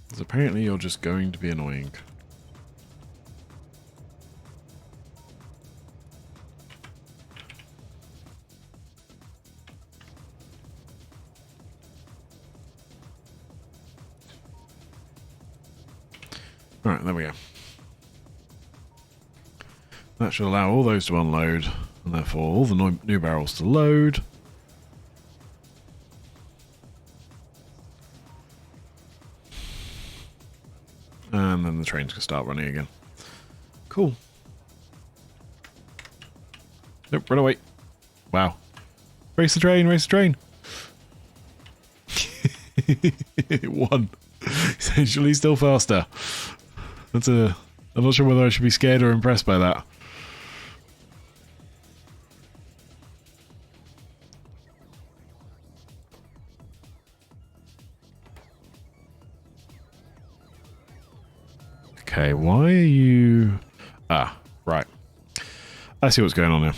Because apparently you're just going to be annoying. Alright, there we go. That should allow all those to unload, and therefore all the new barrels to load. And then the trains can start running again. Cool. Nope, run away. Wow. Race the train, race the train. It won. Essentially still faster. That's a... I'm not sure whether I should be scared or impressed by that. Okay, why are you... Ah, right. I see what's going on now.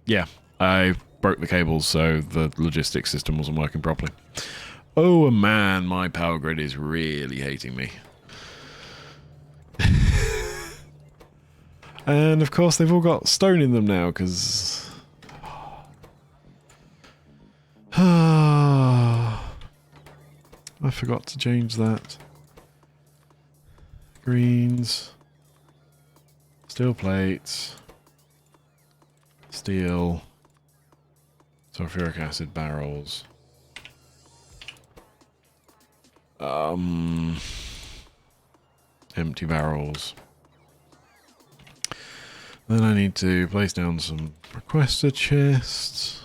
Yeah, I broke the cables, so the logistics system wasn't working properly. Oh man, my power grid is really hating me. And of course they've all got stone in them now, because... I forgot to change that. Greens. Steel plates. Steel. Sulfuric acid barrels. Empty barrels. Then I need to place down some requester chests.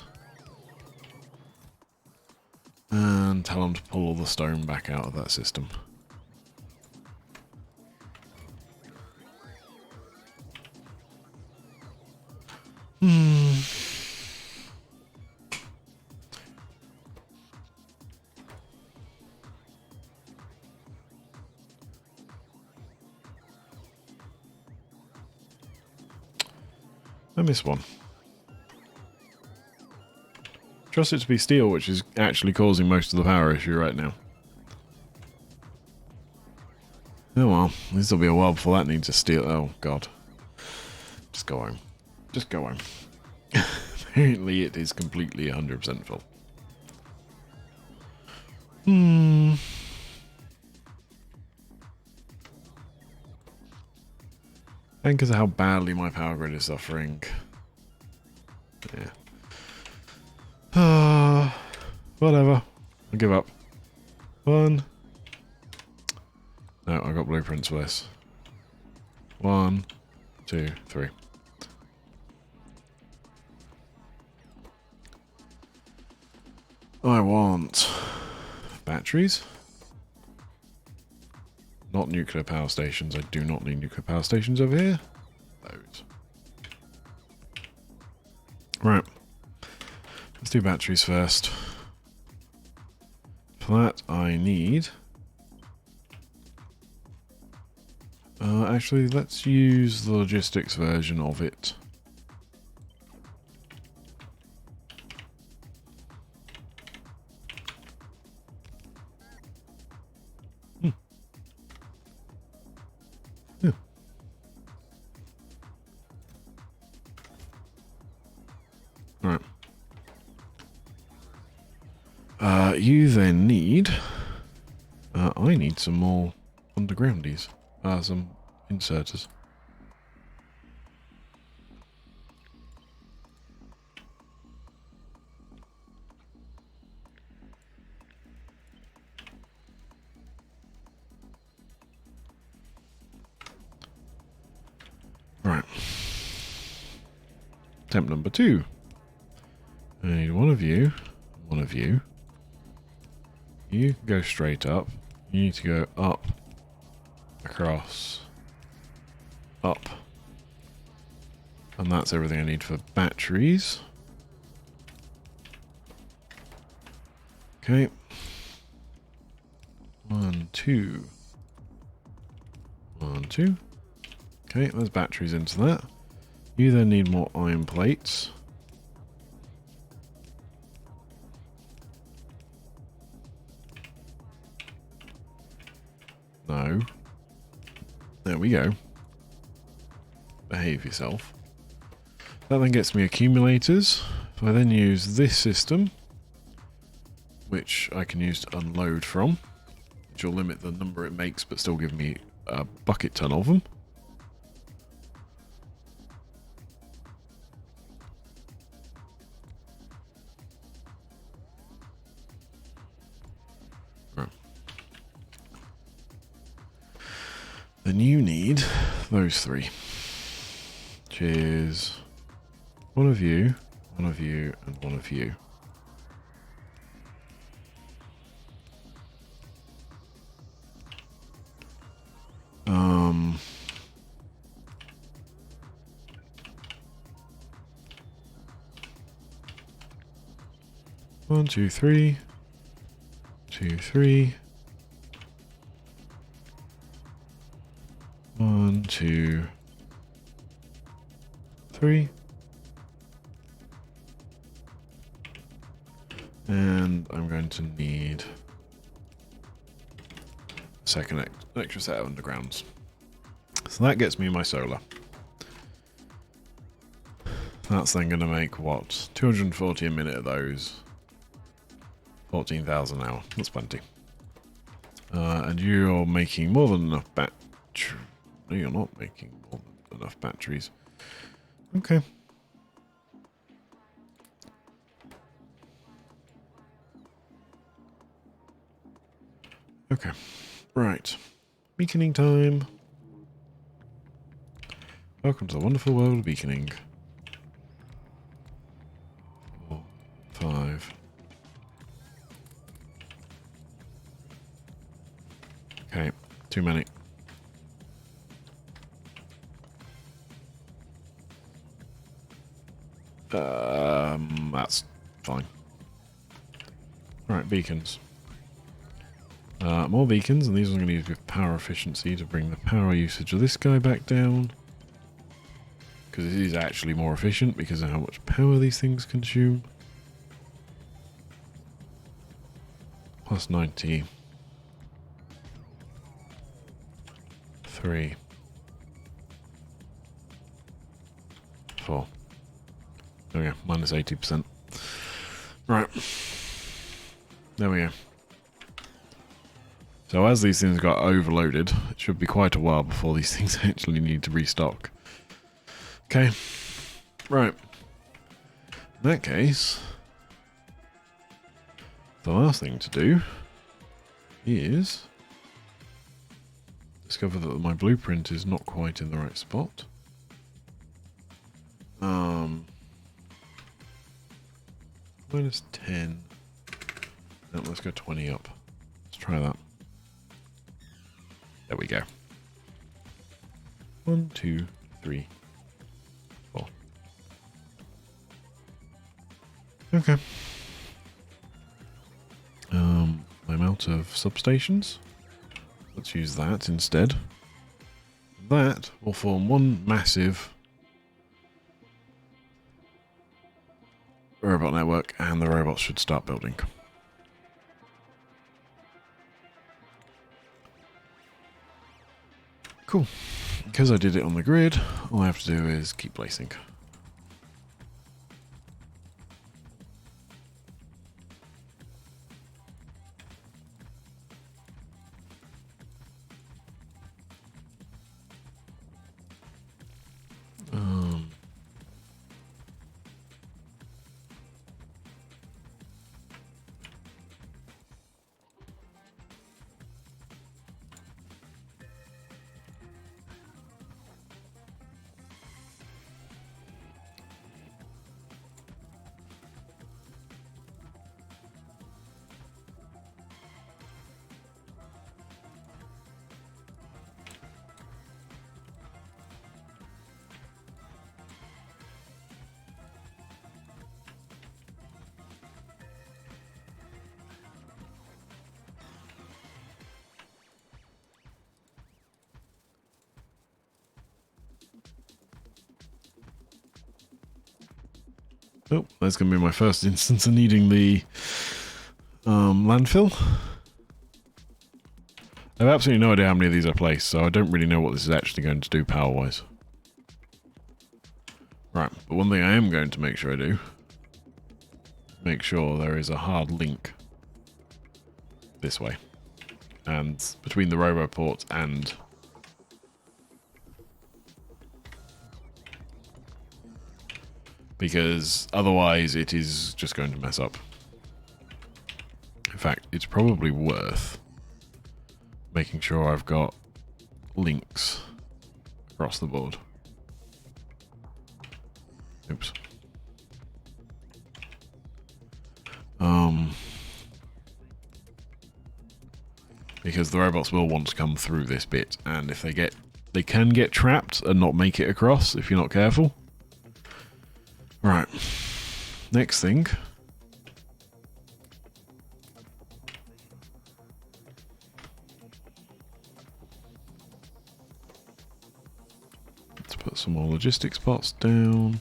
And tell them to pull all the stone back out of that system. I missed one. Trust it to be steel, which is actually causing most of the power issue right now. Oh well, this will be a while before that needs a steel. Oh god. Just go home. Just go home. Apparently it is completely 100% full. I think because of how badly my power grid is suffering. Yeah. Whatever. I give up. One. No, I got blueprints for this. 1, 2, 3. I want batteries. Not nuclear power stations. I do not need nuclear power stations over here. Those. Right. Let's do batteries first. For that I need... actually, let's use the logistics version of it. Yeah. Right. You then need... I need some more undergroundies. Some inserters. Right. Attempt number 2. I need one of you. One of you. You can go straight up. You need to go up. Across. Up. And that's everything I need for batteries. Okay. 1, 2. 1, 2. Okay, there's batteries into that. You then need more iron plates. No. There we go. Behave yourself. That then gets me accumulators. If I then use this system, which I can use to unload from, which will limit the number it makes but still give me a bucket ton of them. Right. Then you need those 3. Which is one of you, and one of you. One, 2, 3. 2, 3. 1, 2, 3. And I'm going to need a second extra set of undergrounds. So that gets me my solar. That's then going to make what? 240 a minute of those. 14,000 an hour. That's plenty. And you're making more than enough No, you're not making more than enough batteries. Okay. Okay. Right. Beaconing time. Welcome to the wonderful world of beaconing. 4, 5. Okay, too many. That's fine. Alright, beacons. More beacons, and these are going to use with power efficiency to bring the power usage of this guy back down. Because it is actually more efficient because of how much power these things consume. Plus 90. 3, 4. There we go, minus 80%. Right. There we go. So as these things got overloaded, it should be quite a while before these things actually need to restock. Okay. Right. In that case, the last thing to do is discover that my blueprint is not quite in the right spot. Minus 10. No, let's go 20 up. Let's try that. There we go. 1, 2, 3, 4. Okay. I'm out of substations. Let's use that instead. That will form one massive robot network, and the robots should start building. Cool. Because I did it on the grid, all I have to do is keep placing. Oh, that's going to be my first instance of needing the landfill. I have absolutely no idea how many of these I placed, so I don't really know what this is actually going to do power-wise. Right, but one thing I am going to make sure I do, make sure there is a hard link this way. And between the roboport and because otherwise it is just going to mess up. In fact, it's probably worth making sure I've got links across the board. Oops. Because the robots will want to come through this bit, and if they can get trapped and not make it across if you're not careful. Right. Next thing. Let's put some more logistics spots down.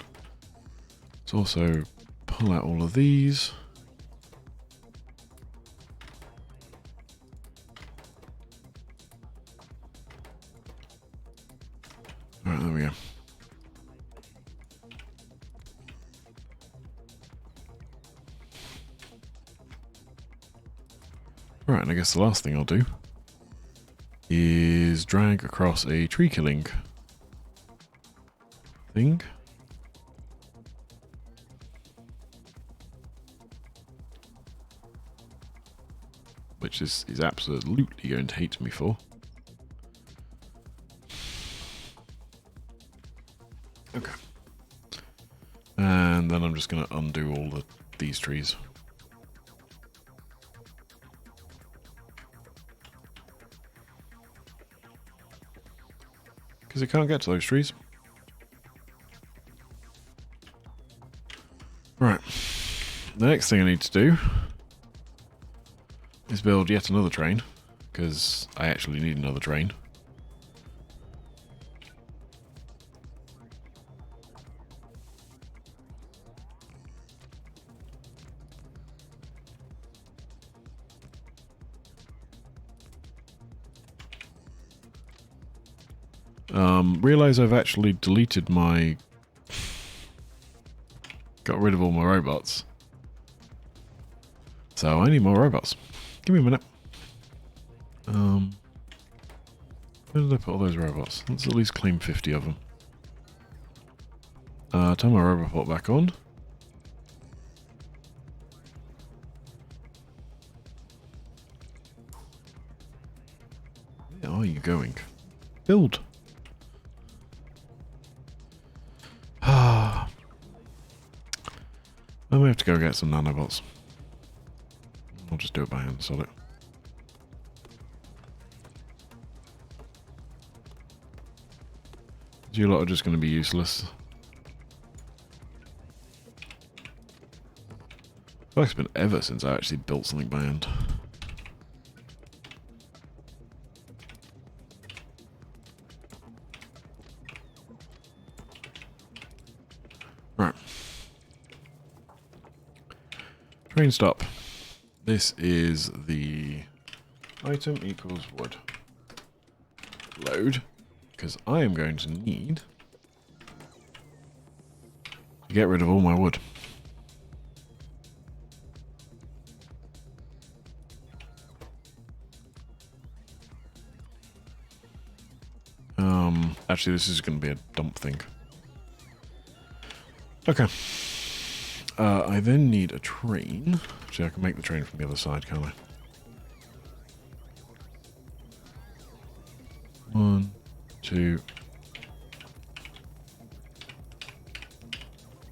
Let's also pull out all of these. Alright, there we go. Right, and I guess the last thing I'll do is drag across a tree killing thing. Which is absolutely going to hate me for. Okay. And then I'm just going to undo all these trees. Because it can't get to those trees. Right. The next thing I need to do is build yet another train, because I actually need another train. Realise I've actually deleted my... Got rid of all my robots. So I need more robots. Give me a minute. Where did I put all those robots? Let's at least claim 50 of them. Turn my robot back on. Where are you going? Build. I may have to go get some nanobots. I'll just do it by hand, sod it. You lot are just going to be useless. I feel like it's been ever since I actually built something by hand. Right. Train stop. This is the item equals wood. Load. Because I am going to need to get rid of all my wood. Actually, this is going to be a dump thing. Okay. I then need a train. Actually, I can make the train from the other side, can't I? 1, 2.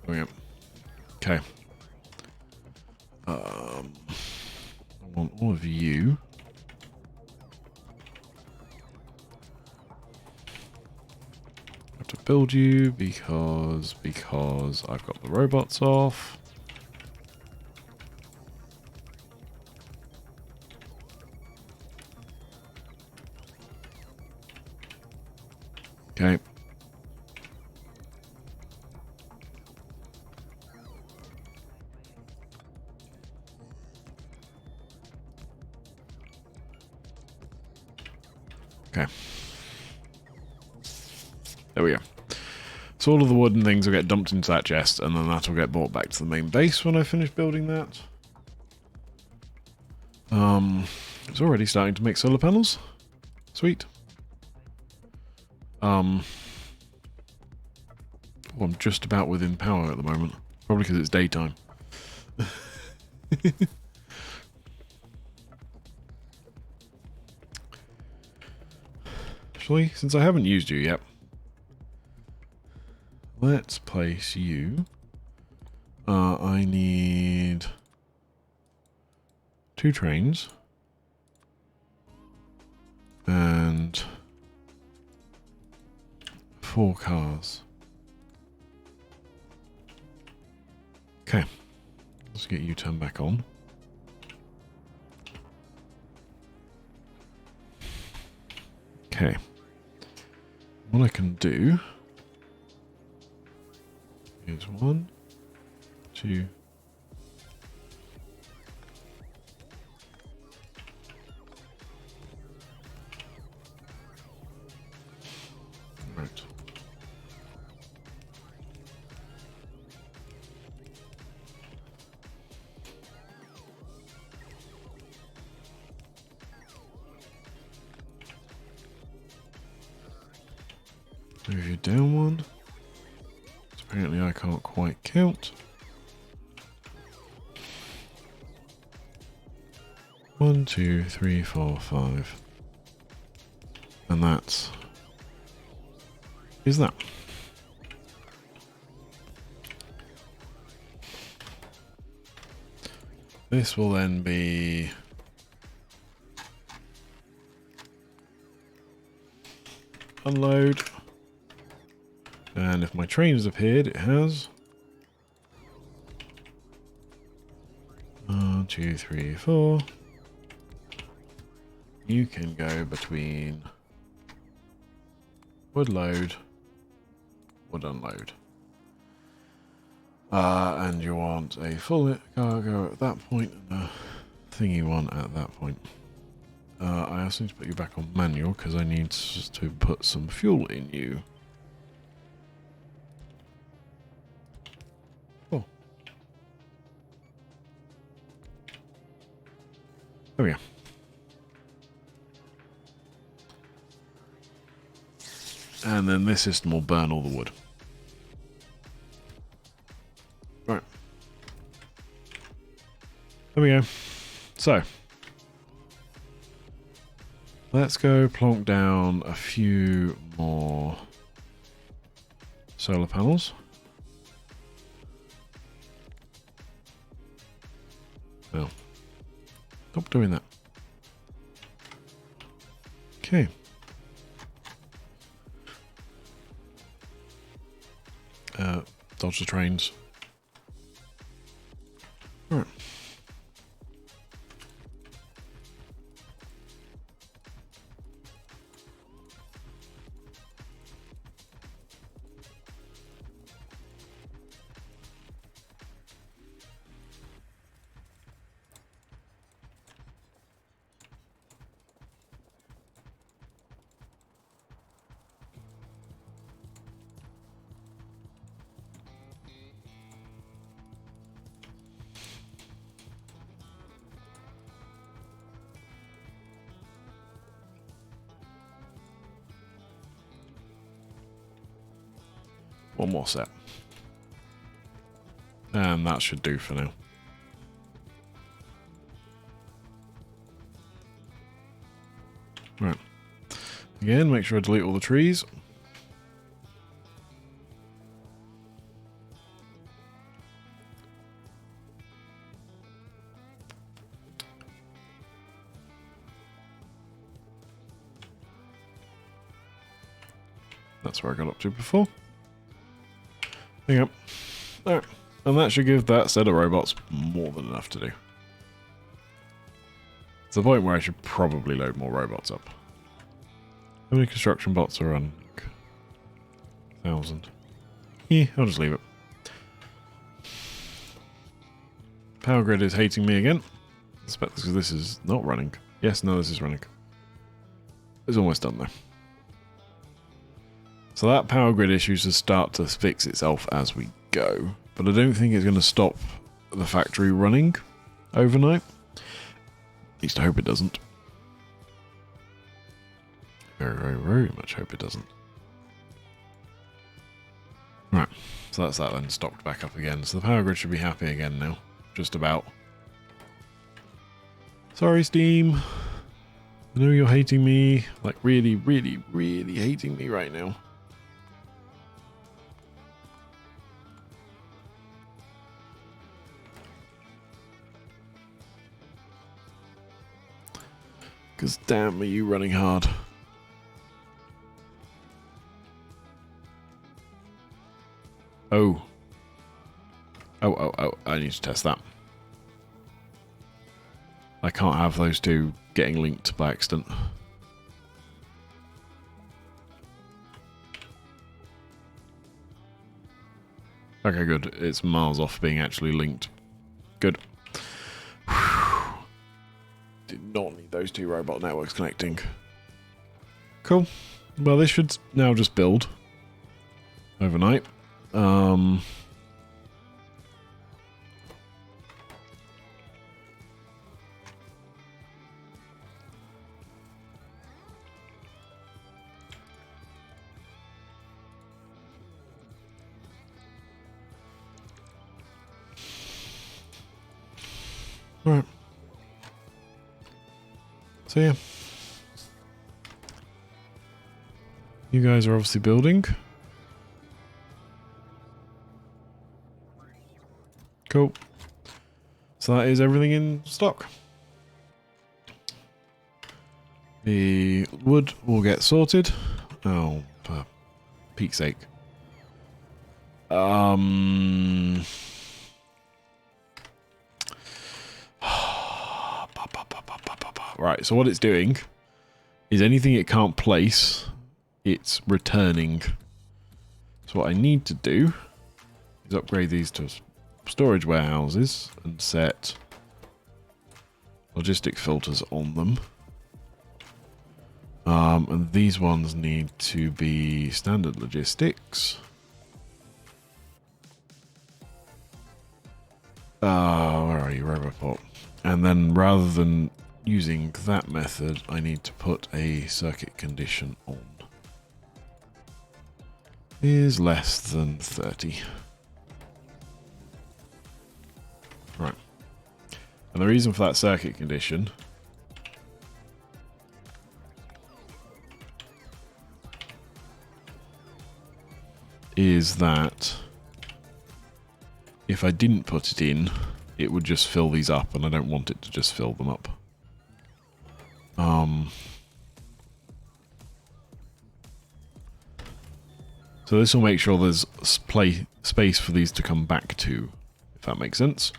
Oh, yeah. Okay. I want all of you. I have to build you because I've got the robots off. Okay. Okay. There we go. So all of the wood and things will get dumped into that chest, and then that will get brought back to the main base when I finish building that. It's already starting to make solar panels. Sweet. Oh, I'm just about within power at the moment. Probably because it's daytime. Actually, since I haven't used you yet, let's place you. I need 2 trains. And 4 cars. Okay. Let's get you turned back on. Okay. What I can do is 1, 2. Right. Move you down 1. Apparently I can't quite count. 1, 2, 3, 4, 5. And that is that. This will then be unload. And if my train has appeared, it has. 1, 2, 3, 4. You can go between wood load, wood unload. And you want a full cargo at that point and a thingy one at that point. I also need to put you back on manual because I need to put some fuel in you. Oh. There we go. And then this system will burn all the wood. Right. There we go. So. Let's go plonk down a few more solar panels. No. Stop doing that. Okay. Dodge the trains. All right. One more set. And that should do for now. Right. Again, make sure I delete all the trees. That's where I got up to before. Yep. Alright. And that should give that set of robots more than enough to do. It's the point where I should probably load more robots up. How many construction bots are on? 1,000. Yeah, I'll just leave it. Power grid is hating me again. I suspect because this is not running. Yes, no, this is running. It's almost done though. So that power grid issue should start to fix itself as we go. But I don't think it's going to stop the factory running overnight. At least I hope it doesn't. Very, very, very much hope it doesn't. Right, so that's that then, stopped back up again. So the power grid should be happy again now. Just about. Sorry, Steam. I know you're hating me. Like, really, really, really hating me right now. Because damn, are you running hard. Oh. Oh, I need to test that. I can't have those two getting linked by accident. Okay, good. It's miles off being actually linked. Good. Did not need those two robot networks connecting. Cool. Well, this should now just build overnight. Right. So yeah. You guys are obviously building. Cool. So that is everything in stock. The wood will get sorted. Oh, for peak's sake. Right, so what it's doing is anything it can't place, it's returning. So what I need to do is upgrade these to storage warehouses and set logistics filters on them. And these ones need to be standard logistics. Where are you, Roboport? And then rather than using that method, I need to put a circuit condition on. Is less than 30. Right. And the reason for that circuit condition is that if I didn't put it in, it would just fill these up, and I don't want it to just fill them up. So this will make sure there's space for these to come back to, if that makes sense,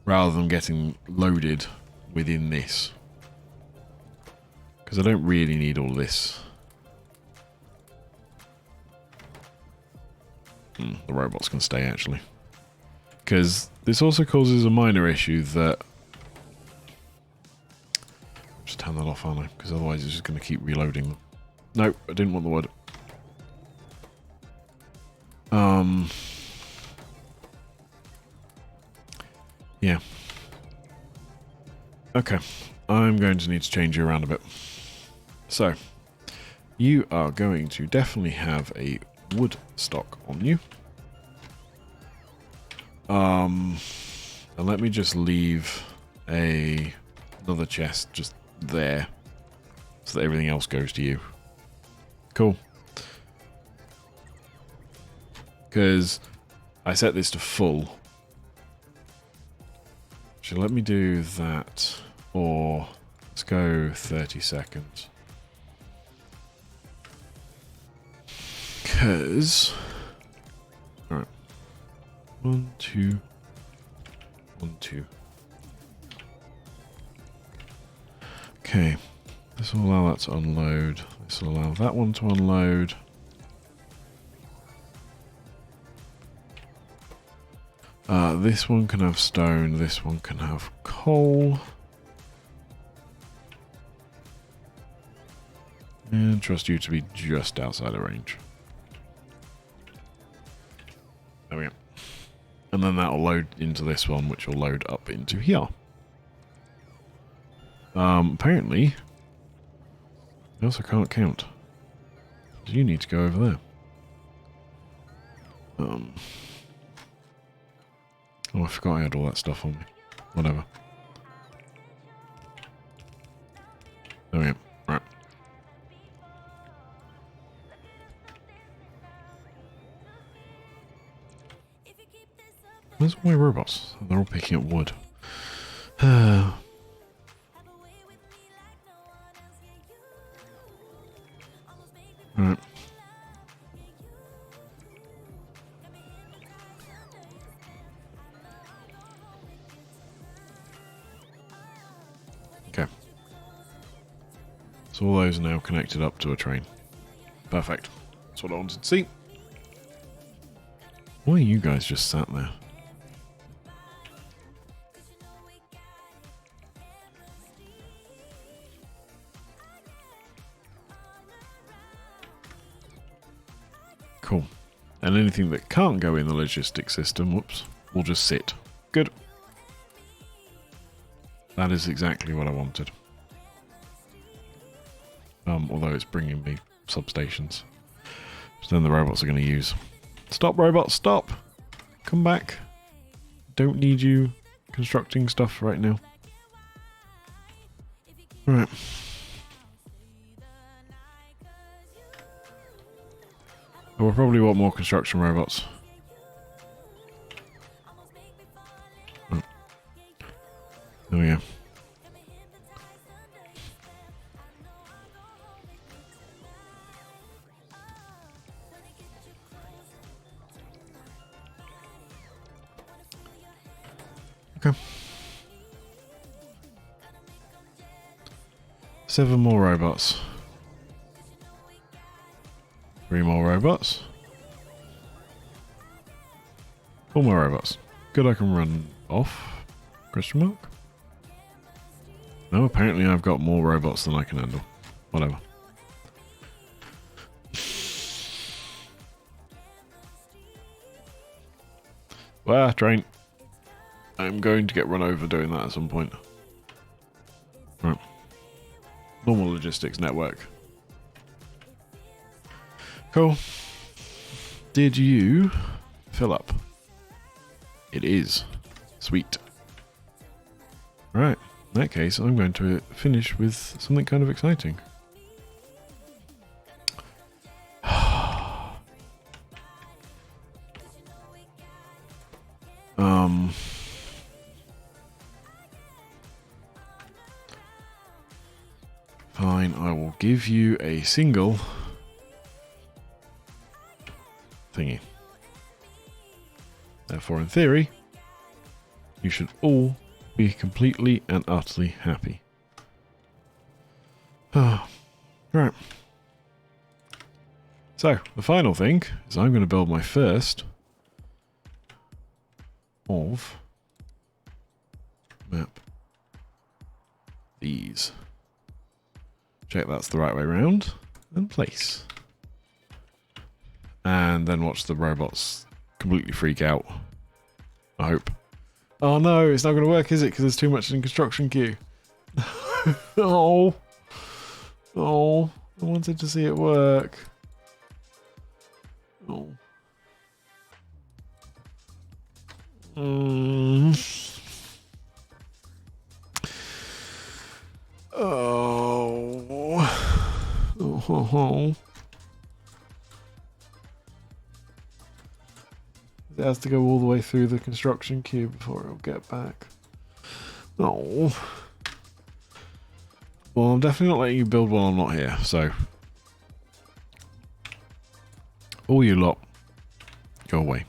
rather than getting loaded within this, because I don't really need all this. The robots can stay, actually, because this also causes a minor issue that... Just turn that off, aren't I? Because otherwise it's just going to keep reloading them. No, I didn't want the word. Yeah. Okay. I'm going to need to change you around a bit. So, you are going to definitely have a wood stock on you. And let me just leave another chest just there so that everything else goes to you. Cool. Because I set this to full. So let me do that, or let's go 30 seconds. Because... Alright. 1, 2... 1, 2. Okay. This will allow that to unload. This will allow that one to unload. This one can have stone, this one can have coal. And trust you to be just outside of range. There we go. And then that'll load into this one, which will load up into here. Apparently, I also can't count. So you need to go over there. Oh, I forgot I had all that stuff on me. Whatever. There we go. Right. Where's all my robots? They're all picking up wood. Right. Okay. So all those are now connected up to a train. Perfect. That's what I wanted to see. Why are you guys just sat there? Cool. And anything that can't go in the logistics system, whoops, will just sit. Good. That is exactly what I wanted. Although it's bringing me substations. So then the robots are going to use. Stop, robots, stop! Come back. Don't need you constructing stuff right now. Alright. We'll probably want more construction robots. Oh. There we go. Okay. 7 more robots. 3 more robots. 4 more robots. Good, I can run off? Question mark? No, apparently I've got more robots than I can handle. Whatever. Well, train. I'm going to get run over doing that at some point. Right. Normal logistics network. Cool. Did you fill up? It is. Sweet. Right. In that case, I'm going to finish with something kind of exciting. Fine, I will give you a single thingy. Therefore, in theory, you should all be completely and utterly happy. Right. So, the final thing is I'm going to build my first of map these. Check that's the right way around and place. And then watch the robots completely freak out. I hope. Oh no, it's not going to work, is it? Because there's too much in construction queue. Oh. Oh. I wanted to see it work. Oh. Oh. Oh. It has to go all the way through the construction queue before it'll get back. Oh. Well, I'm definitely not letting you build while I'm not here, so. All you lot, go away.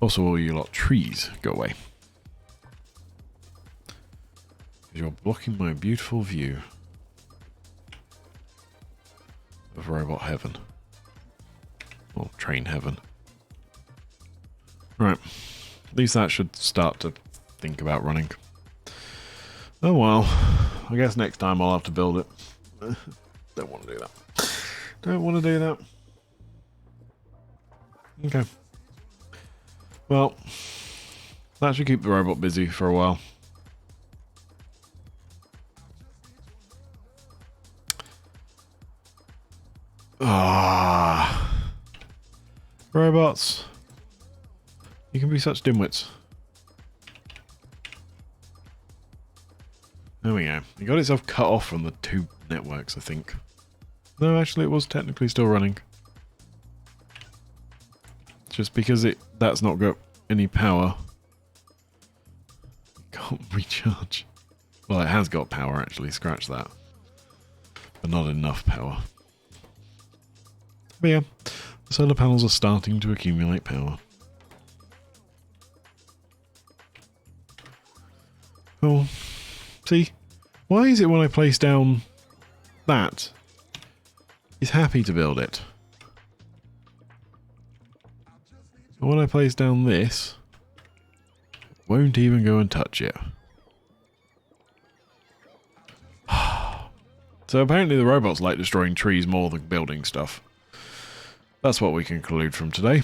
Also, all you lot trees, go away. Because you're blocking my beautiful view of robot heaven. Or train heaven. Right. At least that should start to think about running. Oh well. I guess next time I'll have to build it. Don't want to do that. Don't want to do that. Okay. Well, that should keep the robot busy for a while. Ah. Robots. You can be such dimwits. There we go. It got itself cut off from the two networks, I think. No, actually it was technically still running. Just because that's not got any power. It can't recharge. Well, it has got power actually, scratch that. But not enough power. But yeah, the solar panels are starting to accumulate power. Cool. See, why is it when I place down that, he's happy to build it? But when I place down this, won't even go and touch it. So apparently the robots like destroying trees more than building stuff. That's what we can conclude from today.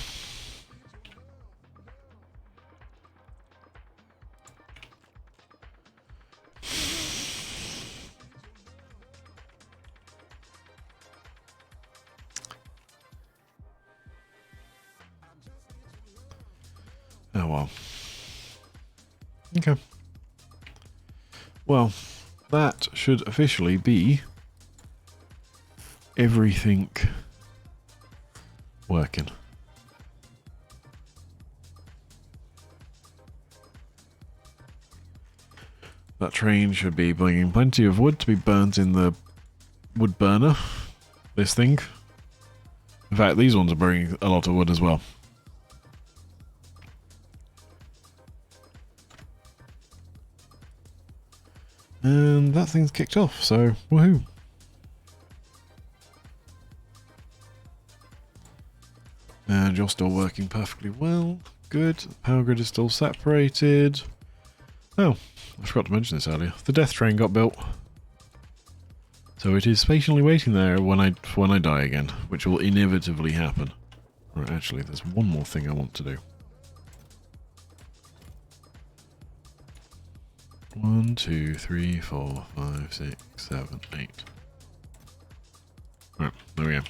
Oh well. Okay. Well, that should officially be everything working. That train should be bringing plenty of wood to be burnt in the wood burner. This thing. In fact, these ones are bringing a lot of wood as well. And that thing's kicked off, so woohoo. And you're still working perfectly well. Good. The power grid is still separated. Oh, I forgot to mention this earlier. The death train got built. So it is patiently waiting there when I die again, which will inevitably happen. Right, actually, there's one more thing I want to do. 1, 2, 3, 4, 5, 6, 7, 8. Right, there we go.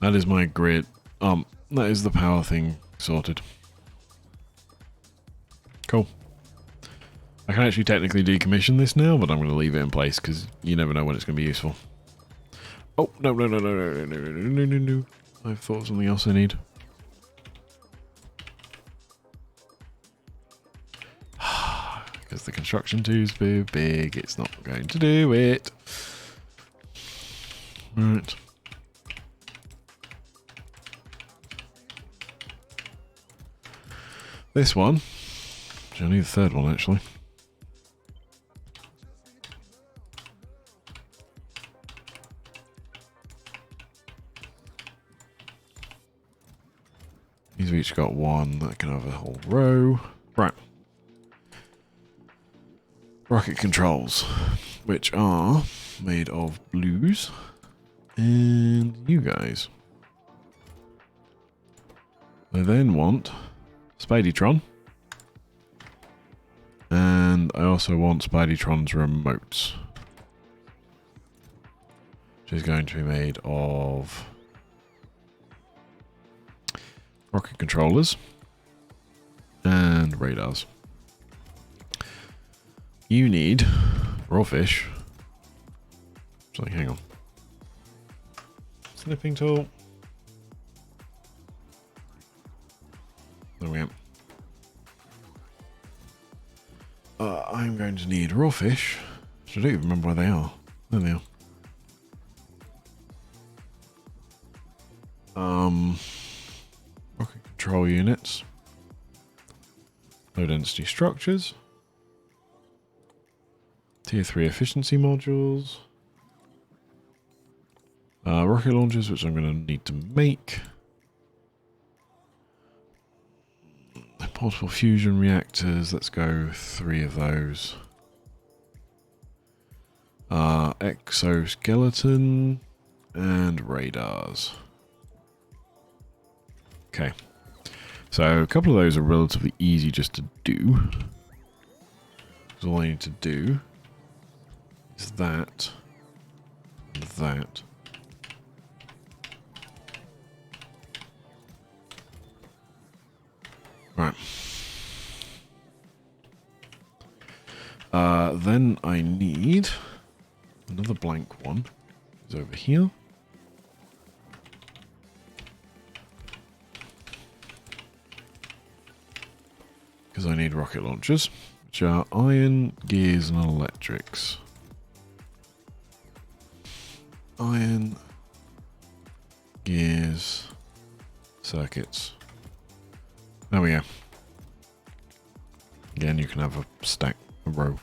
That is my grid. That is the power thing sorted. Cool. I can actually technically decommission this now, but I'm going to leave it in place because you never know when it's going to be useful. Oh, no. I've thought of something else I need. Because the construction tube's too big, it's not going to do it. Right. This one. I need the third one, actually. These have each got one. That can have a whole row. Right. Rocket controls, which are made of blues. And you guys. I then want Spideytron. And I also want Spideytron's remotes. Which is going to be made of rocket controllers and radars. You need raw fish. So hang on. Snipping tool. There we go. I'm going to need raw fish. I don't even remember where they are. There they are. Rocket control units. Low density structures. Tier 3 efficiency modules. Rocket launchers, which I'm going to need to make. Portable fusion reactors, let's go 3 of those. Exoskeleton and radars. Okay. So a couple of those are relatively easy just to do. So all I need to do is that and that. Right. Then I need another blank one. It's over here. Because I need rocket launchers, which are iron, gears, and electrics. Iron, gears, circuits. There we go. Again, you can have a stack, a row.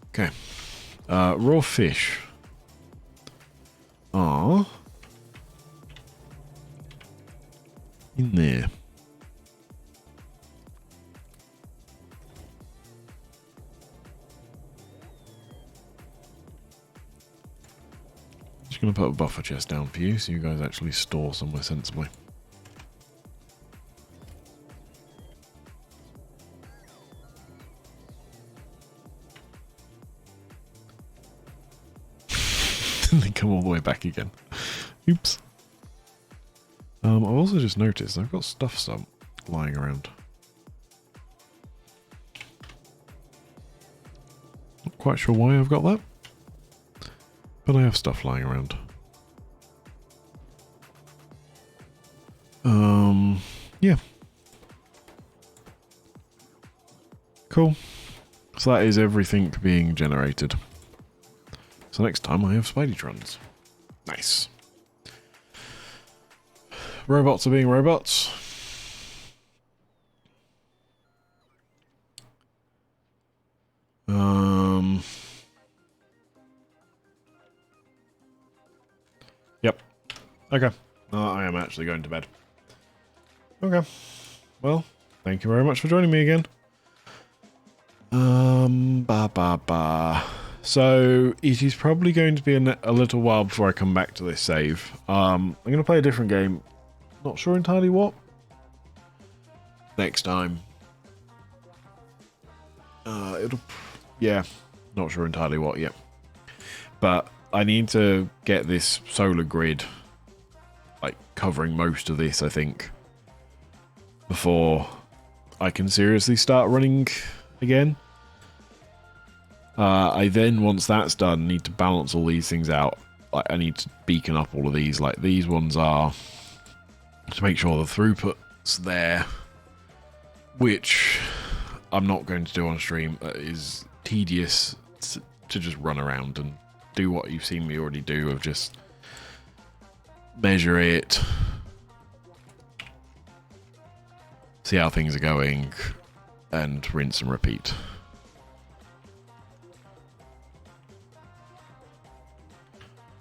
Okay. Raw fish are in there. Just going to put a buffer chest down for you so you guys actually store somewhere sensibly. And then come all the way back again. Oops. I've also just noticed I've got stuff lying around. Not quite sure why I've got that, but I have stuff lying around. Yeah. Cool. So that is everything being generated. So next time I have Spideytrons. Nice. Robots are being robots. Yep. Okay. I am actually going to bed. Okay. Well, thank you very much for joining me again. So it is probably going to be a little while before I come back to this save. I'm going to play a different game. Not sure entirely what. Next time. Yeah, not sure entirely what yet. But I need to get this solar grid, like, covering most of this, I think, before I can seriously start running again. I then, once that's done, need to balance all these things out. Like, I need to beacon up all of these. Like, these ones are to make sure the throughput's there, which I'm not going to do on stream. That is tedious to just run around and do what you've seen me already do, of just measure it, see how things are going, and rinse and repeat.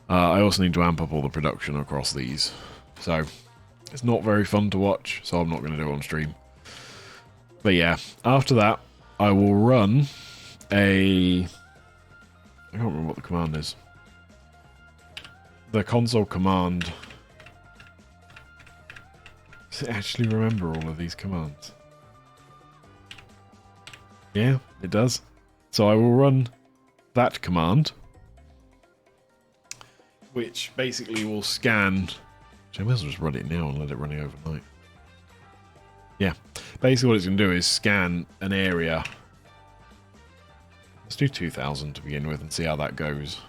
I also need to amp up all the production across these, so it's not very fun to watch, so I'm not going to do it on stream. But yeah, after that, I will run I can't remember what the command is. The console command. Does it actually remember all of these commands? Yeah, it does. So I will run that command, which basically will scan. So I might as well just run it now and let it run it overnight. Yeah, basically what it's going to do is scan an area. Let's do 2000 to begin with and see how that goes.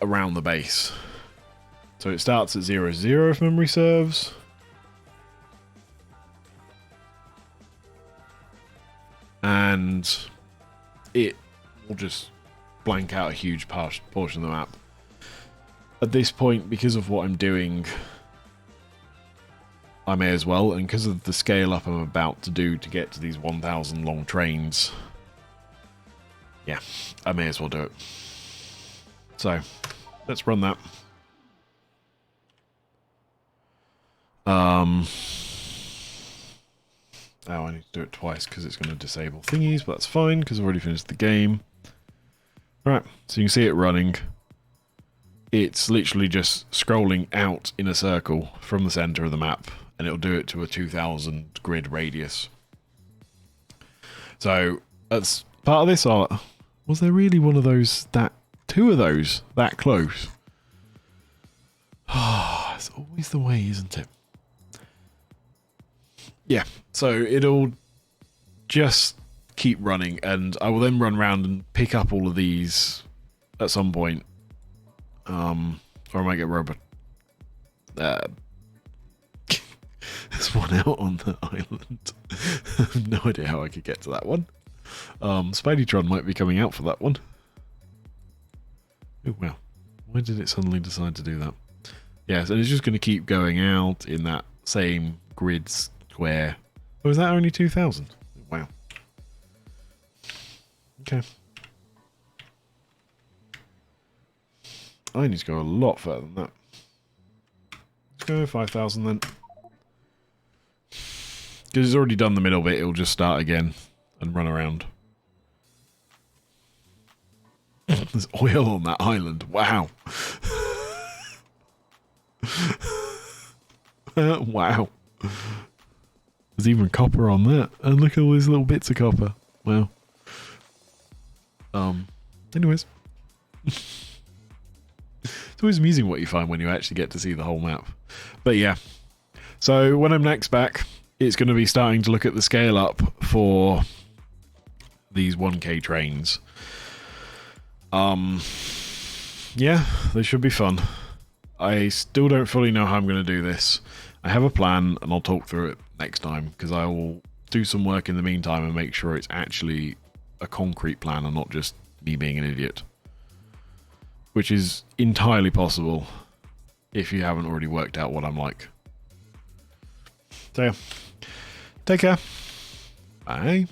Around the base. So it starts at 0, 0 if memory serves. And it will just blank out a huge portion of the map. At this point, because of what I'm doing, I may as well, and because of the scale up I'm about to do to get to these 1000 long trains, yeah, I may as well do it. So, let's run that. Oh, I need to do it twice because it's going to disable thingies, but that's fine because I've already finished the game. Right, so you can see it running. It's literally just scrolling out in a circle from the center of the map, and it'll do it to a 2000 grid radius. So, as part of this, was there really one of those, two of those that close? Ah, it's always the way, isn't it? Yeah, so it'll just keep running, and I will then run around and pick up all of these at some point. Or I might get robot. There's one out on the island. I have no idea how I could get to that one. Spideytron might be coming out for that one. Oh, wow. Why did it suddenly decide to do that? Yes, and it's just going to keep going out in that same grid square. Oh, is that only 2000? Wow. Okay. I need to go a lot further than that. Let's go 5000 then. Because it's already done the middle bit, it'll just start again and run around. There's oil on that island. Wow. Wow. There's even copper on that. And look at all these little bits of copper. Wow. Anyways. It's always amusing what you find when you actually get to see the whole map. But yeah. So when I'm next back, it's going to be starting to look at the scale up for these 1K trains. Yeah, they should be fun. I still don't fully know how I'm going to do this. I have a plan, and I'll talk through it next time, because I will do some work in the meantime and make sure it's actually a concrete plan and not just me being an idiot. Which is entirely possible if you haven't already worked out what I'm like. So yeah, take care. Bye.